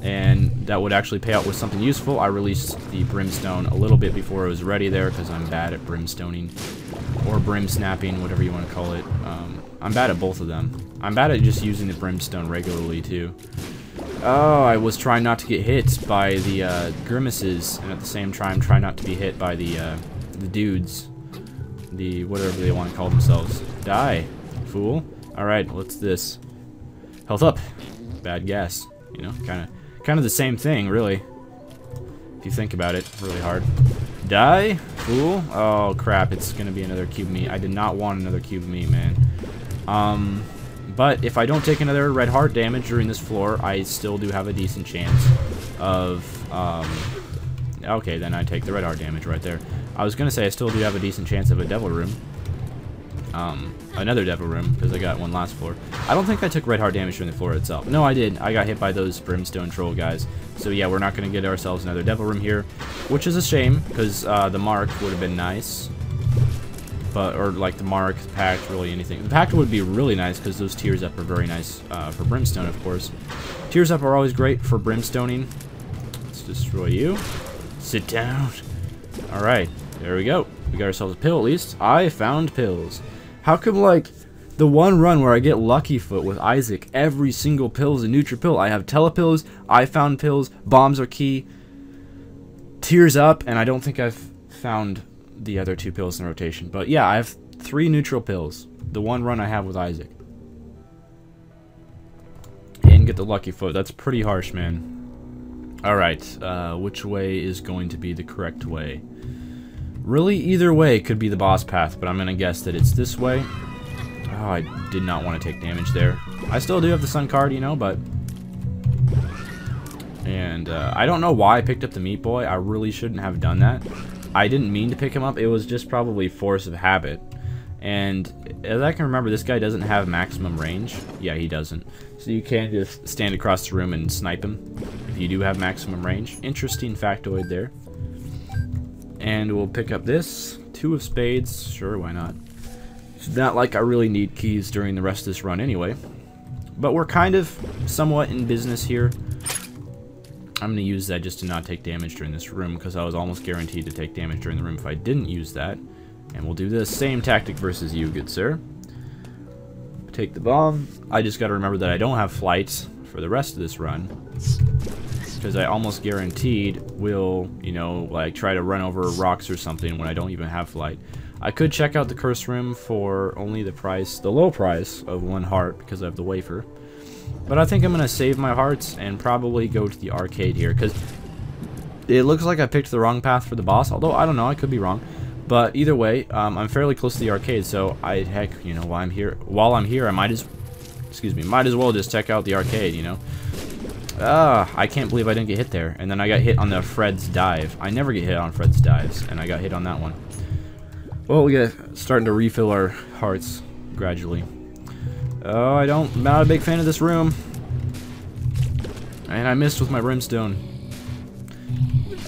And that would actually pay out with something useful. I released the Brimstone a little bit before it was ready there, because I'm bad at Brimstoning. Or Brim snapping, whatever you want to call it. I'm bad at both of them. I'm bad at just using the Brimstone regularly, too. Oh, I was trying not to get hit by the grimaces, and at the same time try not to be hit by the dudes. The whatever they want to call themselves. Die, fool. Alright, what's this? Health up. Bad gas. You know, kind of the same thing, really. If you think about it really hard. Die, fool. Oh, crap, it's going to be another cube of meat. I did not want another cube of meat, man. But if I don't take another red heart damage during this floor, I still do have a decent chance of, okay, then I take the red heart damage right there. I was going to say I still do have a decent chance of a devil room. Another devil room, because I got one last floor. I don't think I took red heart damage during the floor itself. No, I did. I got hit by those brimstone troll guys. So yeah, we're not going to get ourselves another devil room here, which is a shame, because the mark would have been nice. But, or like the mark, the pact, really anything. The pact would be really nice, because those Tears Up are very nice for brimstone, of course. Tears Up are always great for brimstoning. Let's destroy you. Sit down. Alright, there we go. We got ourselves a pill at least. I found pills. How come, like, the one run where I get Lucky Foot with Isaac, every single pill is a neutral pill? I have Telepills, I found pills, Bombs are key, Tears Up, and I don't think I've found the other 2 pills in rotation. But yeah, I have 3 neutral pills. The one run I have with Isaac. And get the Lucky Foot. That's pretty harsh, man. Alright, which way is going to be the correct way? Really, either way could be the boss path, but I'm going to guess that it's this way. Oh, I did not want to take damage there. I still do have the Sun card, you know, but... And I don't know why I picked up the Meat Boy. I really shouldn't have done that. I didn't mean to pick him up. It was just probably force of habit. And as I can remember, this guy doesn't have maximum range. Yeah, he doesn't. So you can just stand across the room and snipe him if you do have maximum range. Interesting factoid there. And we'll pick up this. 2 of spades. Sure, why not? It's not like I really need keys during the rest of this run anyway. But we're kind of somewhat in business here. I'm going to use that just to not take damage during this room, because I was almost guaranteed to take damage during the room if I didn't use that. And we'll do the same tactic versus you, good sir. Take the bomb. I just got to remember that I don't have flights for the rest of this run, because I almost guaranteed will, you know, like try to run over rocks or something when I don't even have flight. I could check out the curse room for only the low price of 1 heart, because I have the wafer. But I think I'm going to save my hearts and probably go to the arcade here, because it looks like I picked the wrong path for the boss, although I don't know, I could be wrong. But either way, I'm fairly close to the arcade, so heck, you know, while I'm here, I might as well just check out the arcade, you know. I can't believe I didn't get hit there, and then I got hit on the Fred's dive. I never get hit on Fred's dives, and I got hit on that one. Well, we got starting to refill our hearts gradually. Oh, I'm not a big fan of this room. And I missed with my brimstone.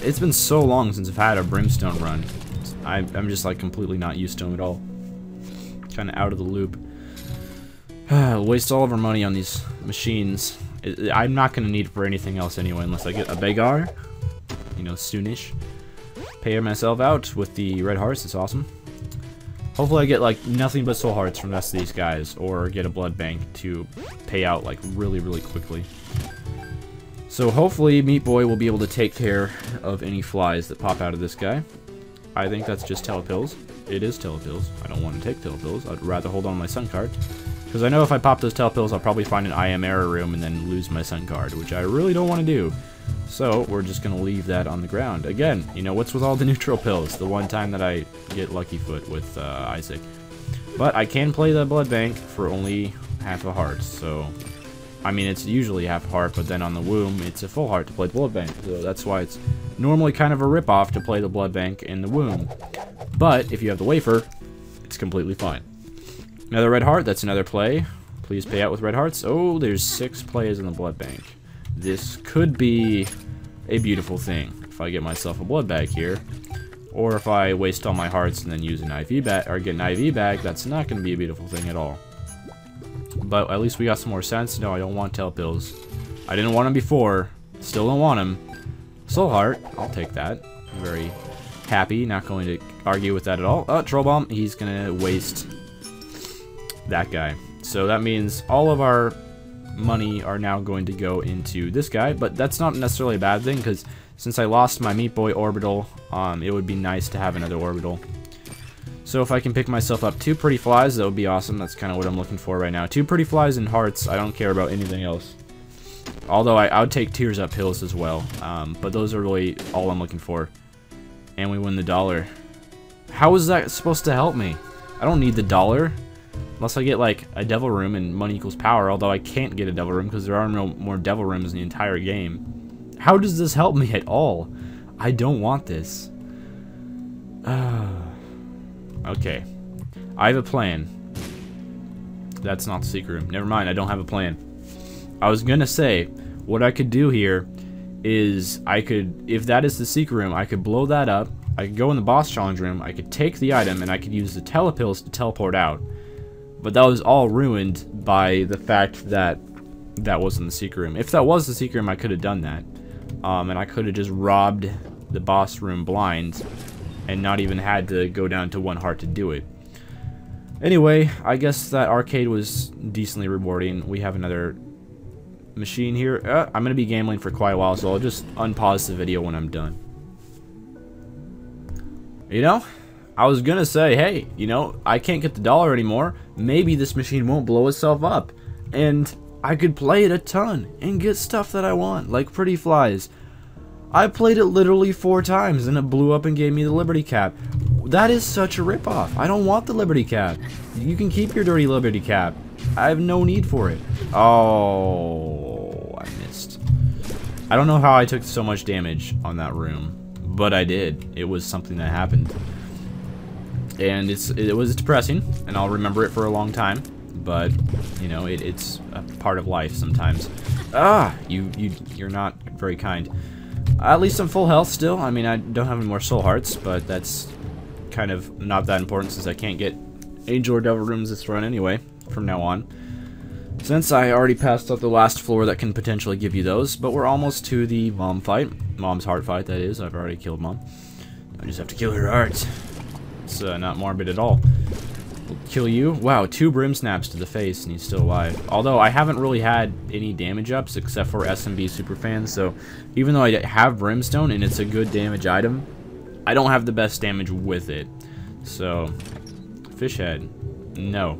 It's been so long since I've had a brimstone run. I'm just like completely not used to them at all. Kind of out of the loop. Waste all of our money on these machines. I'm not going to need it for anything else anyway, unless I get a Begar. You know, soonish. Pay myself out with the red hearts, it's awesome. Hopefully I get like nothing but soul hearts from the rest of these guys, or get a blood bank to pay out like really, really quickly. So hopefully Meat Boy will be able to take care of any flies that pop out of this guy. I think that's just telepills. It is telepills. I don't want to take telepills. I'd rather hold on to my sun card. Because I know if I pop those telepills, I'll probably find an IM error room and then lose my sun card, which I really don't want to do. So we're just going to leave that on the ground. Again, you know, what's with all the neutral pills? The one time that I get Lucky Foot with Isaac. But I can play the blood bank for only half a heart, so... I mean, it's usually half a heart, but then on the womb, it's a full heart to play the blood bank. So that's why it's normally kind of a rip-off to play the blood bank in the womb. But if you have the wafer, it's completely fine. Another red heart, that's another play. Please pay out with red hearts. Oh, there's 6 plays in the blood bank. This could be a beautiful thing if I get myself a blood bag here. Or if I waste all my hearts and then use an IV bag, or get an IV bag, that's not going to be a beautiful thing at all. But at least we got some more sense. No, I don't want telepills. I didn't want them before. Still don't want them. Soul heart, I'll take that. I'm very happy, not going to argue with that at all. Oh, Troll Bomb, he's going to waste that guy. So that means all of our money are now going to go into this guy, but that's not necessarily a bad thing, because since I lost my Meat Boy orbital, it would be nice to have another orbital. So if I can pick myself up 2 pretty flies, that would be awesome. That's kind of what I'm looking for right now. 2 pretty flies and hearts. I don't care about anything else. Although I would take tears up hills as well. But those are really all I'm looking for. And we win the $1. How is that supposed to help me? I don't need the $1. Unless I get like a devil room and money equals power. Although I can't get a devil room because there are no more devil rooms in the entire game. How does this help me at all? I don't want this. Okay. I have a plan. That's not the secret room. Never mind, I don't have a plan. I was gonna say, what I could do here is I could, if that is the secret room, I could blow that up, I could go in the boss challenge room, I could take the item, and I could use the telepills to teleport out. But that was all ruined by the fact that that wasn't the secret room. If that was the secret room, I could have done that. And I could have just robbed the boss room blind and not even had to go down to 1 heart to do it. Anyway, I guess that arcade was decently rewarding. We have another machine here. I'm going to be gambling for quite a while, so I'll just unpause the video when I'm done. You know, I was going to say, hey, you know, I can't get the $1 anymore. Maybe this machine won't blow itself up. And I could play it a ton and get stuff that I want, like pretty flies. I played it literally 4 times and it blew up and gave me the Liberty Cap. That is such a ripoff. I don't want the Liberty Cap. You can keep your dirty Liberty Cap. I have no need for it. Oh, I missed. I don't know how I took so much damage on that room, but I did. It was something that happened. And it was depressing, and I'll remember it for a long time. But, you know, it's a part of life sometimes. You're not very kind. At least I'm full health still. I mean, I don't have any more soul hearts, but that's kind of not that important since I can't get angel or devil rooms this run anyway, from now on. Since I already passed up the last floor that can potentially give you those, but we're almost to the mom fight. Mom's heart fight, that is. I've already killed mom. I just have to kill her heart. It's not morbid at all. We'll kill you. Wow, 2 brim snaps to the face and he's still alive. Although I haven't really had any damage ups except for SMB Superfans, so even though I have brimstone and it's a good damage item, I don't have the best damage with it. So, fish head. No.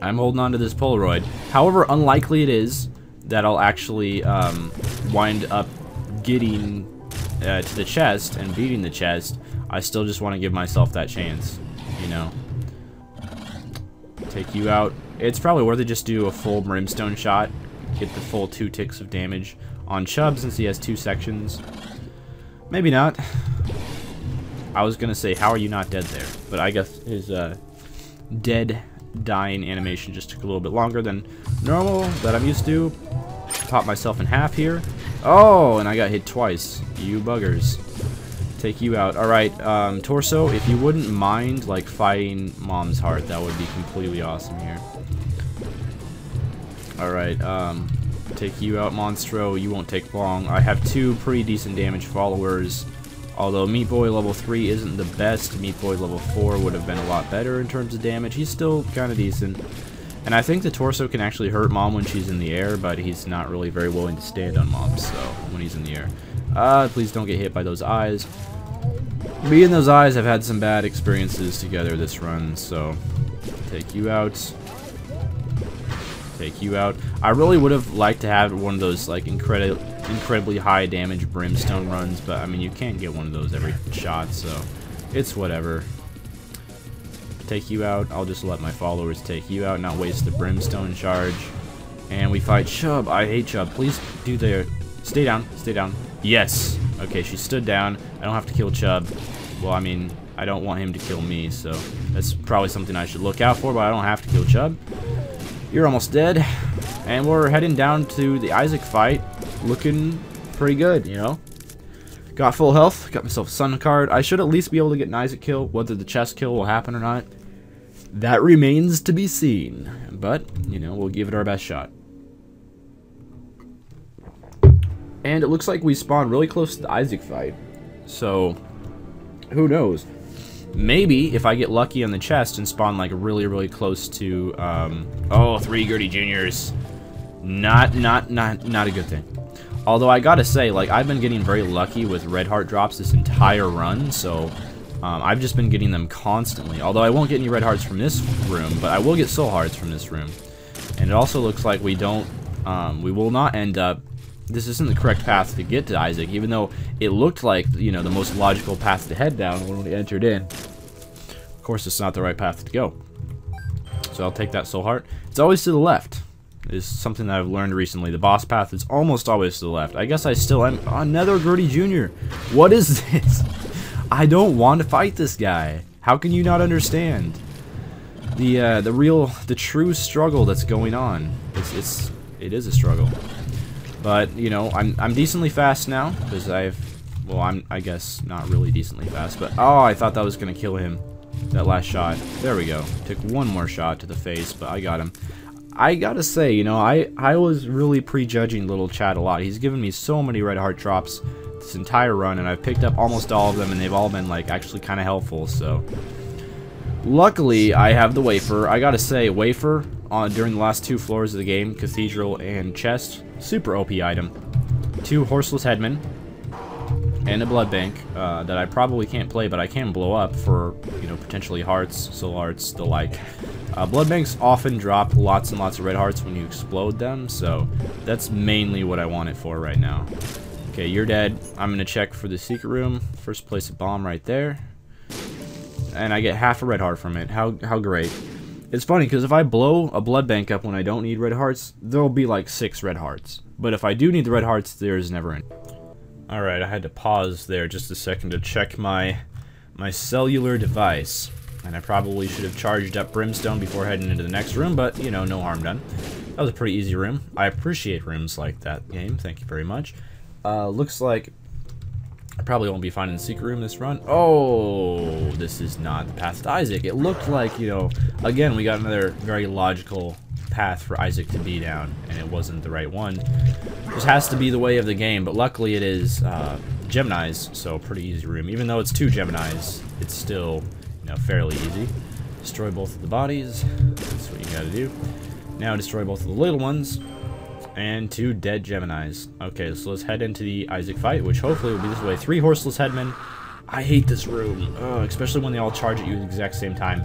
I'm holding on to this Polaroid. However unlikely it is that I'll actually wind up getting to the chest and beating the chest, I still just want to give myself that chance, you know. Take you out. It's probably worth it just do a full brimstone shot, get the full 2 ticks of damage on Chubb since he has 2 sections. Maybe not. I was gonna say, how are you not dead there? But I guess his dead dying animation just took a little bit longer than normal that I'm used to. Pop myself in half here. Oh, and I got hit twice. You buggers. Take you out. Alright, Torso, if you wouldn't mind, like, fighting Mom's heart, that would be completely awesome here. Alright, take you out, Monstro. You won't take long. I have 2 pretty decent damage followers. Although Meat Boy level 3 isn't the best, Meat Boy level 4 would have been a lot better in terms of damage. He's still kind of decent. And I think the Torso can actually hurt Mom when she's in the air, but he's not really very willing to stand on Mom, so when he's in the air. Please don't get hit by those eyes. Me and those eyes have had some bad experiences together this run, so take you out. Take you out. I really would have liked to have one of those like incredibly high damage brimstone runs, but I mean you can't get one of those every shot, so it's whatever. Take you out. I'll just let my followers take you out, not waste the brimstone charge. And we fight Chubb. I hate Chubb. Please do there. Stay down. Stay down. Yes. Okay, she stood down. I don't have to kill Chubb. Well, I mean, I don't want him to kill me, so that's probably something I should look out for, but I don't have to kill Chubb. You're almost dead. And we're heading down to the Isaac fight. Looking pretty good, you know? Got full health. Got myself a Sun card. I should at least be able to get an Isaac kill. Whether the chest kill will happen or not, that remains to be seen. But, you know, we'll give it our best shot. And it looks like we spawned really close to the Isaac fight. So, who knows? Maybe if I get lucky on the chest and spawn like really, really close to, oh, 3 Gurdy Juniors. Not a good thing. Although I gotta say, like, I've been getting very lucky with red heart drops this entire run, so I've just been getting them constantly. Although I won't get any red hearts from this room, but I will get soul hearts from this room. And it also looks like we will not end up. This isn't the correct path to get to Isaac, even though it looked like, you know, the most logical path to head down when we entered in. Of course, it's not the right path to go. So I'll take that soul heart. It's always to the left. Is something that I've learned recently. The boss path is almost always to the left. I guess I still am. Another Gurdy Jr. What is this? I don't want to fight this guy. How can you not understand the true struggle that's going on? It is a struggle. But, you know, I'm decently fast now, because I guess not really decently fast, but, oh, I thought that was going to kill him, that last shot. There we go. Took one more shot to the face, but I got him. I gotta say, you know, I was really prejudging Little Chad a lot. He's given me so many red heart drops this entire run, and I've picked up almost all of them, and they've all been, like, actually kind of helpful, so. Luckily, I have the Wafer. I gotta say, Wafer, during the last 2 floors of the game, Cathedral and Chest, super OP item. 2 Horseless Headmen, and a Blood Bank that I probably can't play, but I can blow up for, you know, potentially hearts, soul hearts, the like. Blood Banks often drop lots and lots of red hearts when you explode them, so that's mainly what I want it for right now. Okay, you're dead. I'm gonna check for the secret room. First place a bomb right there. And I get half a red heart from it. How great. It's funny, because if I blow a blood bank up when I don't need red hearts, there'll be like 6 red hearts. But if I do need the red hearts, there's never any. Alright, I had to pause there just a second to check my cellular device. And I probably should have charged up Brimstone before heading into the next room, but, you know, no harm done. That was a pretty easy room. I appreciate rooms like that game. Thank you very much. Looks like I probably won't be finding the secret room this run. Oh, this is not the path to Isaac. It looked like, you know, again, we got another very logical path for Isaac to be down, and it wasn't the right one. This has to be the way of the game, but luckily it is Geminis, so pretty easy room. Even though it's 2 Geminis, it's still, you know, fairly easy. Destroy both of the bodies. That's what you gotta do. Now destroy both of the little ones. And 2 dead Geminis. Okay, so let's head into the Isaac fight, which hopefully will be this way. 3 horseless headmen. I hate this room, especially when they all charge at you at the exact same time.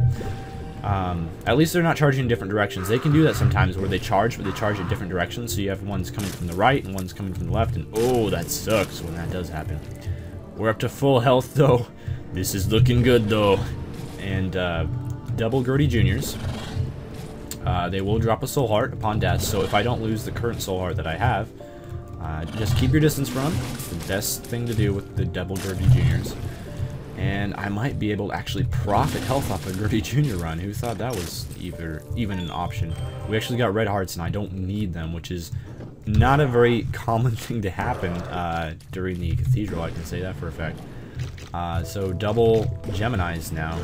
At least they're not charging in different directions. They can do that sometimes where they charge, but they charge in different directions. So you have ones coming from the right and ones coming from the left. And oh, that sucks when that does happen. We're up to full health, though. This is looking good, though. And double Gertie Juniors. They will drop a soul heart upon death, so if I don't lose the current soul heart that I have, just keep your distance from them. It's the best thing to do with the double Gertie Juniors. And I might be able to actually profit health off a Gertie Junior run. Who thought that was even an option? We actually got red hearts, and I don't need them, which is not a very common thing to happen during the Cathedral, I can say that for a fact. So double Geminis now.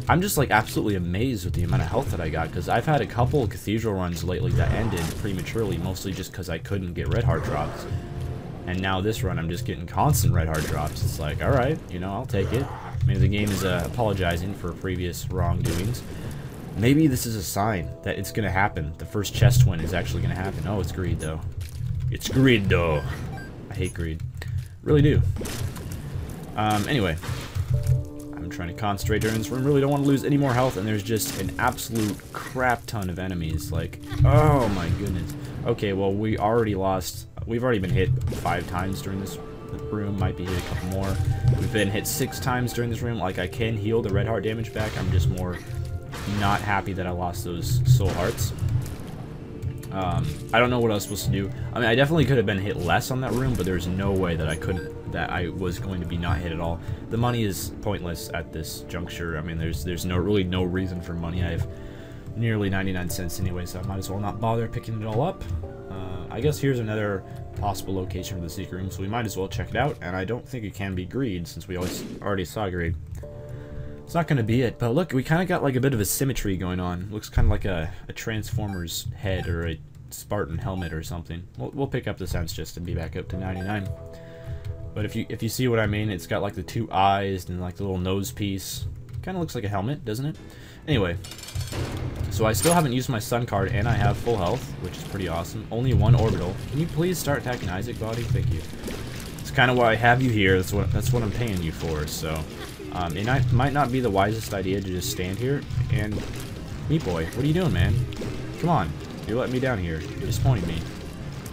I'm just like absolutely amazed with the amount of health that I got, because I've had a couple Cathedral runs lately that ended prematurely, mostly just because I couldn't get red heart drops. And now this run, I'm just getting constant red heart drops. It's like, alright, you know, I'll take it. Maybe the game is apologizing for previous wrongdoings. Maybe this is a sign that it's going to happen. The first chest win is actually going to happen. Oh, it's greed, though. It's greed, though. I hate greed. Really do. Anyway. I'm trying to concentrate during this room. Really don't want to lose any more health, and there's just an absolute crap ton of enemies. Like, oh my goodness. Okay, well, we already lost... We've already been hit 5 times during this room. Might be hit a couple more. We've been hit 6 times during this room. Like, I can heal the red heart damage back. I'm just more not happy that I lost those soul hearts. I don't know what I was supposed to do. I mean, I definitely could have been hit less on that room, but there's no way that I was going to be not hit at all. The money is pointless at this juncture. I mean, there's really no reason for money. I have nearly 99 cents anyway, so I might as well not bother picking it all up. I guess here's another possible location for the secret room, so we might as well check it out. And I don't think it can be greed, since we already saw greed. It's not going to be it, but look, we kind of got like a bit of a symmetry going on. Looks kind of like a Transformer's head or a Spartan helmet or something. We'll pick up the sense just to be back up to 99. But if you see what I mean, it's got like the 2 eyes and like the little nose piece. Kind of looks like a helmet, doesn't it? Anyway, so I still haven't used my stun card, and I have full health, which is pretty awesome. Only 1 orbital. Can you please start attacking Isaac, body? Thank you. It's kind of why I have you here. That's what I'm paying you for. So, it might not be the wisest idea to just stand here. And Meat Boy, what are you doing, man? Come on, you're letting me down here. You're disappointing me.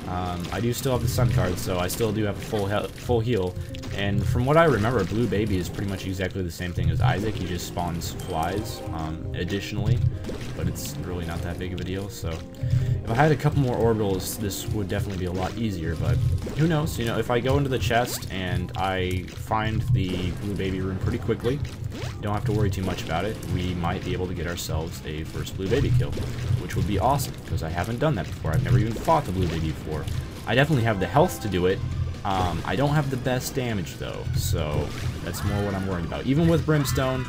I do still have the stun card, so I still do have a full heal. And from what I remember, Blue Baby is pretty much exactly the same thing as Isaac. He just spawns flies, additionally, but it's really not that big of a deal. So if I had a couple more orbitals, this would definitely be a lot easier, but who knows? You know, if I go into the chest and I find the Blue Baby room pretty quickly, don't have to worry too much about it, we might be able to get ourselves a first Blue Baby kill, which would be awesome, because I haven't done that before. I've never even fought the Blue Baby before. I definitely have the health to do it. I don't have the best damage, though, so that's more what I'm worried about. Even with Brimstone,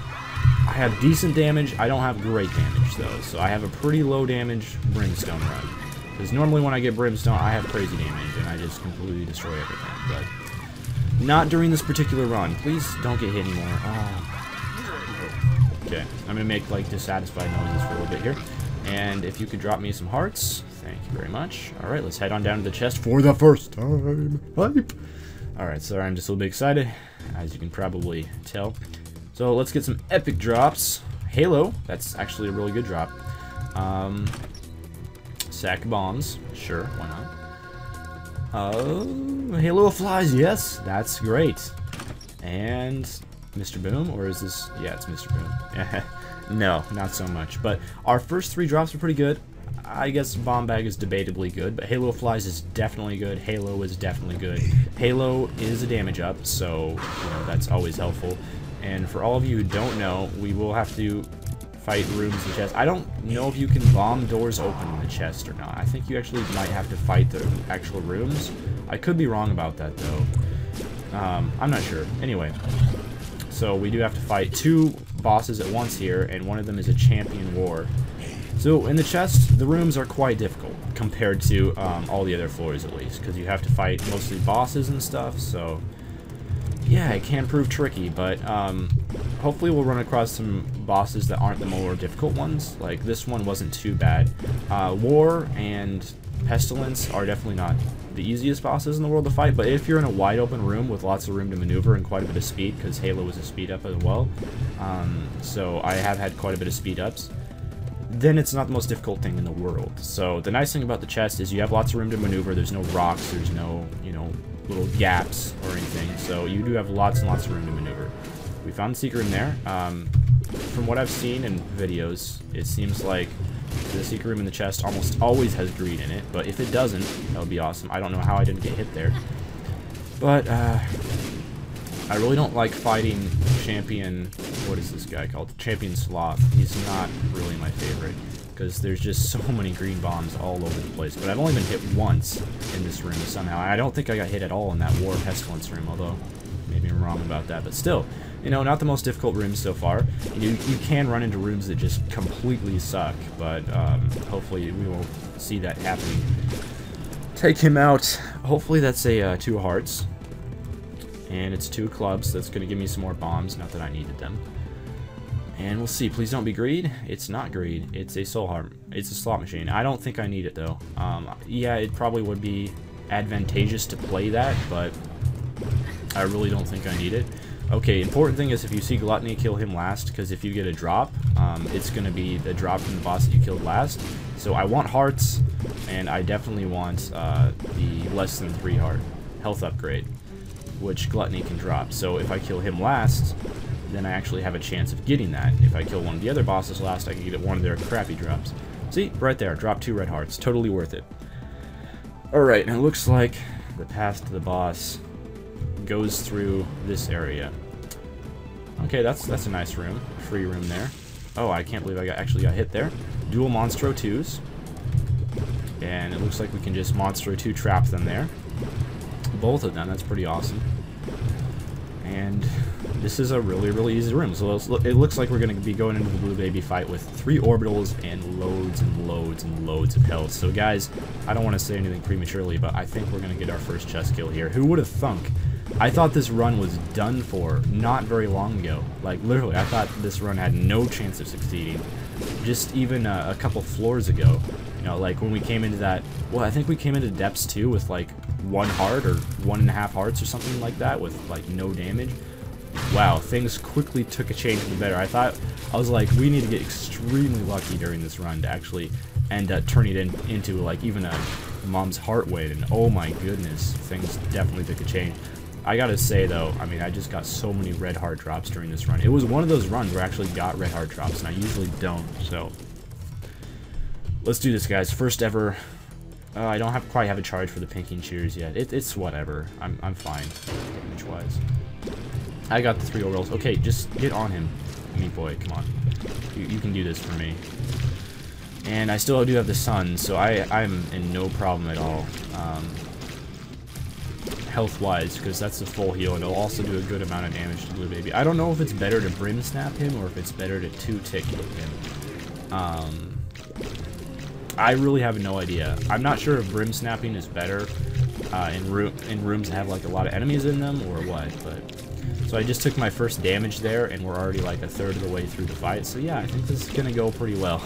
I have decent damage. I don't have great damage, though, so I have a pretty low damage Brimstone run. Because normally when I get Brimstone, I have crazy damage, and I just completely destroy everything, but not during this particular run. Please don't get hit anymore. Oh. Okay, I'm going to make, like, dissatisfied noises for a little bit here. And if you could drop me some hearts, thank you very much. Alright, let's head on down to the chest for the first time. Hype! Alright, sorry, I'm just a little bit excited, as you can probably tell. So let's get some epic drops. Halo, that's actually a really good drop. Sack bombs, sure, why not? Halo of flies, yes, that's great. And Mr. Boom, or is this, yeah, it's Mr. Boom. No, not so much. But our first 3 drops are pretty good. I guess Bomb Bag is debatably good, but Halo of Flies is definitely good. Halo is definitely good. Halo is a damage up, so you know, that's always helpful. And for all of you who don't know, we will have to fight rooms and chests. I don't know if you can bomb doors open in the chest or not. I think you actually might have to fight the actual rooms. I could be wrong about that, though. I'm not sure. Anyway, so we do have to fight 2 bosses at once here, and one of them is a champion war. So in the chest, the rooms are quite difficult compared to all the other floors at least, because you have to fight mostly bosses and stuff, so yeah, it can prove tricky, but hopefully we'll run across some bosses that aren't the more difficult ones. Like this one wasn't too bad. War and Pestilence are definitely not the easiest bosses in the world to fight, but if you're in a wide open room with lots of room to maneuver and quite a bit of speed, because Halo is a speed up as well, so I have had quite a bit of speed ups, then it's not the most difficult thing in the world. So the nice thing about the chest is you have lots of room to maneuver. There's no rocks, there's no, you know, little gaps or anything, so you do have lots and lots of room to maneuver. We found the secret room there. From what I've seen in videos, it seems like the secret room in the chest almost always has greed in it, but if it doesn't, that would be awesome. I don't know how I didn't get hit there. But, I really don't like fighting Champion, what is this guy called? Champion Sloth. He's not really my favorite, because there's just so many green bombs all over the place. But I've only been hit once in this room somehow. I don't think I got hit at all in that War Pestilence room, although maybe I'm wrong about that. But still, you know, not the most difficult rooms so far. You can run into rooms that just completely suck, but hopefully we will see that happening. Take him out. Hopefully that's a 2 hearts. And it's 2 clubs, so that's going to give me some more bombs, not that I needed them. And we'll see. Please don't be greed. It's not greed. It's a soul heart. It's a slot machine. I don't think I need it, though. Yeah, it probably would be advantageous to play that, but I really don't think I need it. Okay, important thing is if you see Gluttony, kill him last, because if you get a drop, it's going to be the drop from the boss that you killed last. So I want hearts, and I definitely want the less than 3 heart health upgrade, which Gluttony can drop. So if I kill him last, then I actually have a chance of getting that. If I kill one of the other bosses last, I can get one of their crappy drops. See, right there, drop 2 red hearts. Totally worth it. Alright, and it looks like the path to the boss goes through this area. Okay, that's a nice room. Free room there. Oh, I can't believe I actually got hit there. Dual Monstro 2s. And it looks like we can just Monstro 2 trap them there. Both of them, that's pretty awesome. And this is a really easy room. So it looks like we're going to be going into the Blue Baby fight with 3 orbitals and loads of health. So guys, I don't want to say anything prematurely, but I think we're going to get our first chest kill here. Who would have thunk? I thought this run was done for not very long ago. Like literally, I thought this run had no chance of succeeding. Just even a couple floors ago. You know, like when we came into that, well, I think we came into Depths 2 with like 1 heart or 1.5 hearts or something like that with like no damage. Wow, things quickly took a change for the better. I was like, we need to get extremely lucky during this run to actually end up turning it into like even a Mom's Heart win, and oh my goodness, things definitely took a change. I gotta say though, I mean, I just got so many red heart drops during this run. It was one of those runs where I actually got red heart drops, and I usually don't, so let's do this, guys. First ever. I don't quite have a charge for the Pinky and Cheers yet. It's whatever. I'm fine damage-wise. I got the 3 orbitals. Okay, just get on him, meat boy. Come on, you can do this for me. And I still do have the sun, so I'm in no problem at all. Health-wise, because that's a full heal, and it'll also do a good amount of damage to Blue Baby. I don't know if it's better to Brim Snap him or if it's better to 2-tick him. I really have no idea. I'm not sure if Brim Snapping is better in rooms that have like a lot of enemies in them or what, but so I just took my first damage there, and we're already like 1/3 of the way through the fight. So yeah, I think this is gonna go pretty well.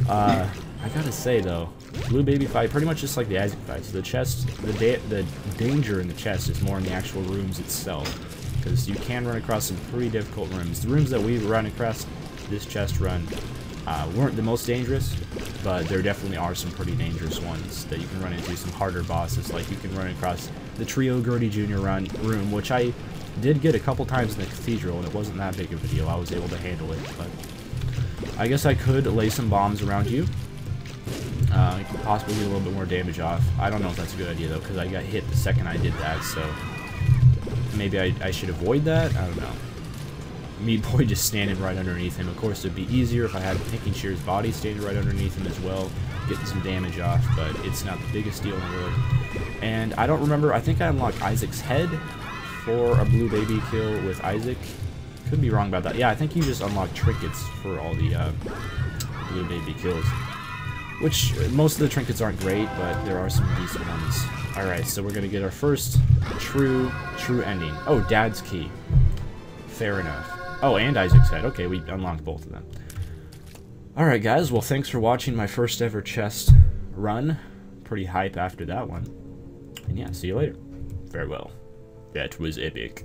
I gotta say though, Blue Baby fight pretty much just like the Isaac fight. So the chest, the danger in the chest is more in the actual rooms itself, because you can run across some pretty difficult rooms. The rooms that we've run across this chest run weren't the most dangerous, but there definitely are some pretty dangerous ones that you can run into, some harder bosses. Like you can run across the Trio Gurdy Jr. room, which I did get a couple times in the Cathedral, and it wasn't that big of a deal. I was able to handle it, but I guess I could lay some bombs around you. I could possibly get a little bit more damage off. I don't know if that's a good idea, though, because I got hit the second I did that, so maybe I should avoid that? I don't know. Meat Boy just standing right underneath him. Of course, it would be easier if I had Pinky Shear's body standing right underneath him as well, getting some damage off, but it's not the biggest deal in the world. And I don't remember, I think I unlocked Isaac's head for a Blue Baby kill with Isaac. Could be wrong about that. Yeah, I think you just unlock trinkets for all the blue baby kills. Which, most of the trinkets aren't great, but there are some decent ones. Alright, so we're gonna get our first true ending. Oh, Dad's Key. Fair enough. Oh, and Isaac's Head. Okay, we unlocked both of them. Alright, guys, well, thanks for watching my first ever chest run. Pretty hype after that one. And yeah, see you later. Farewell. That was epic.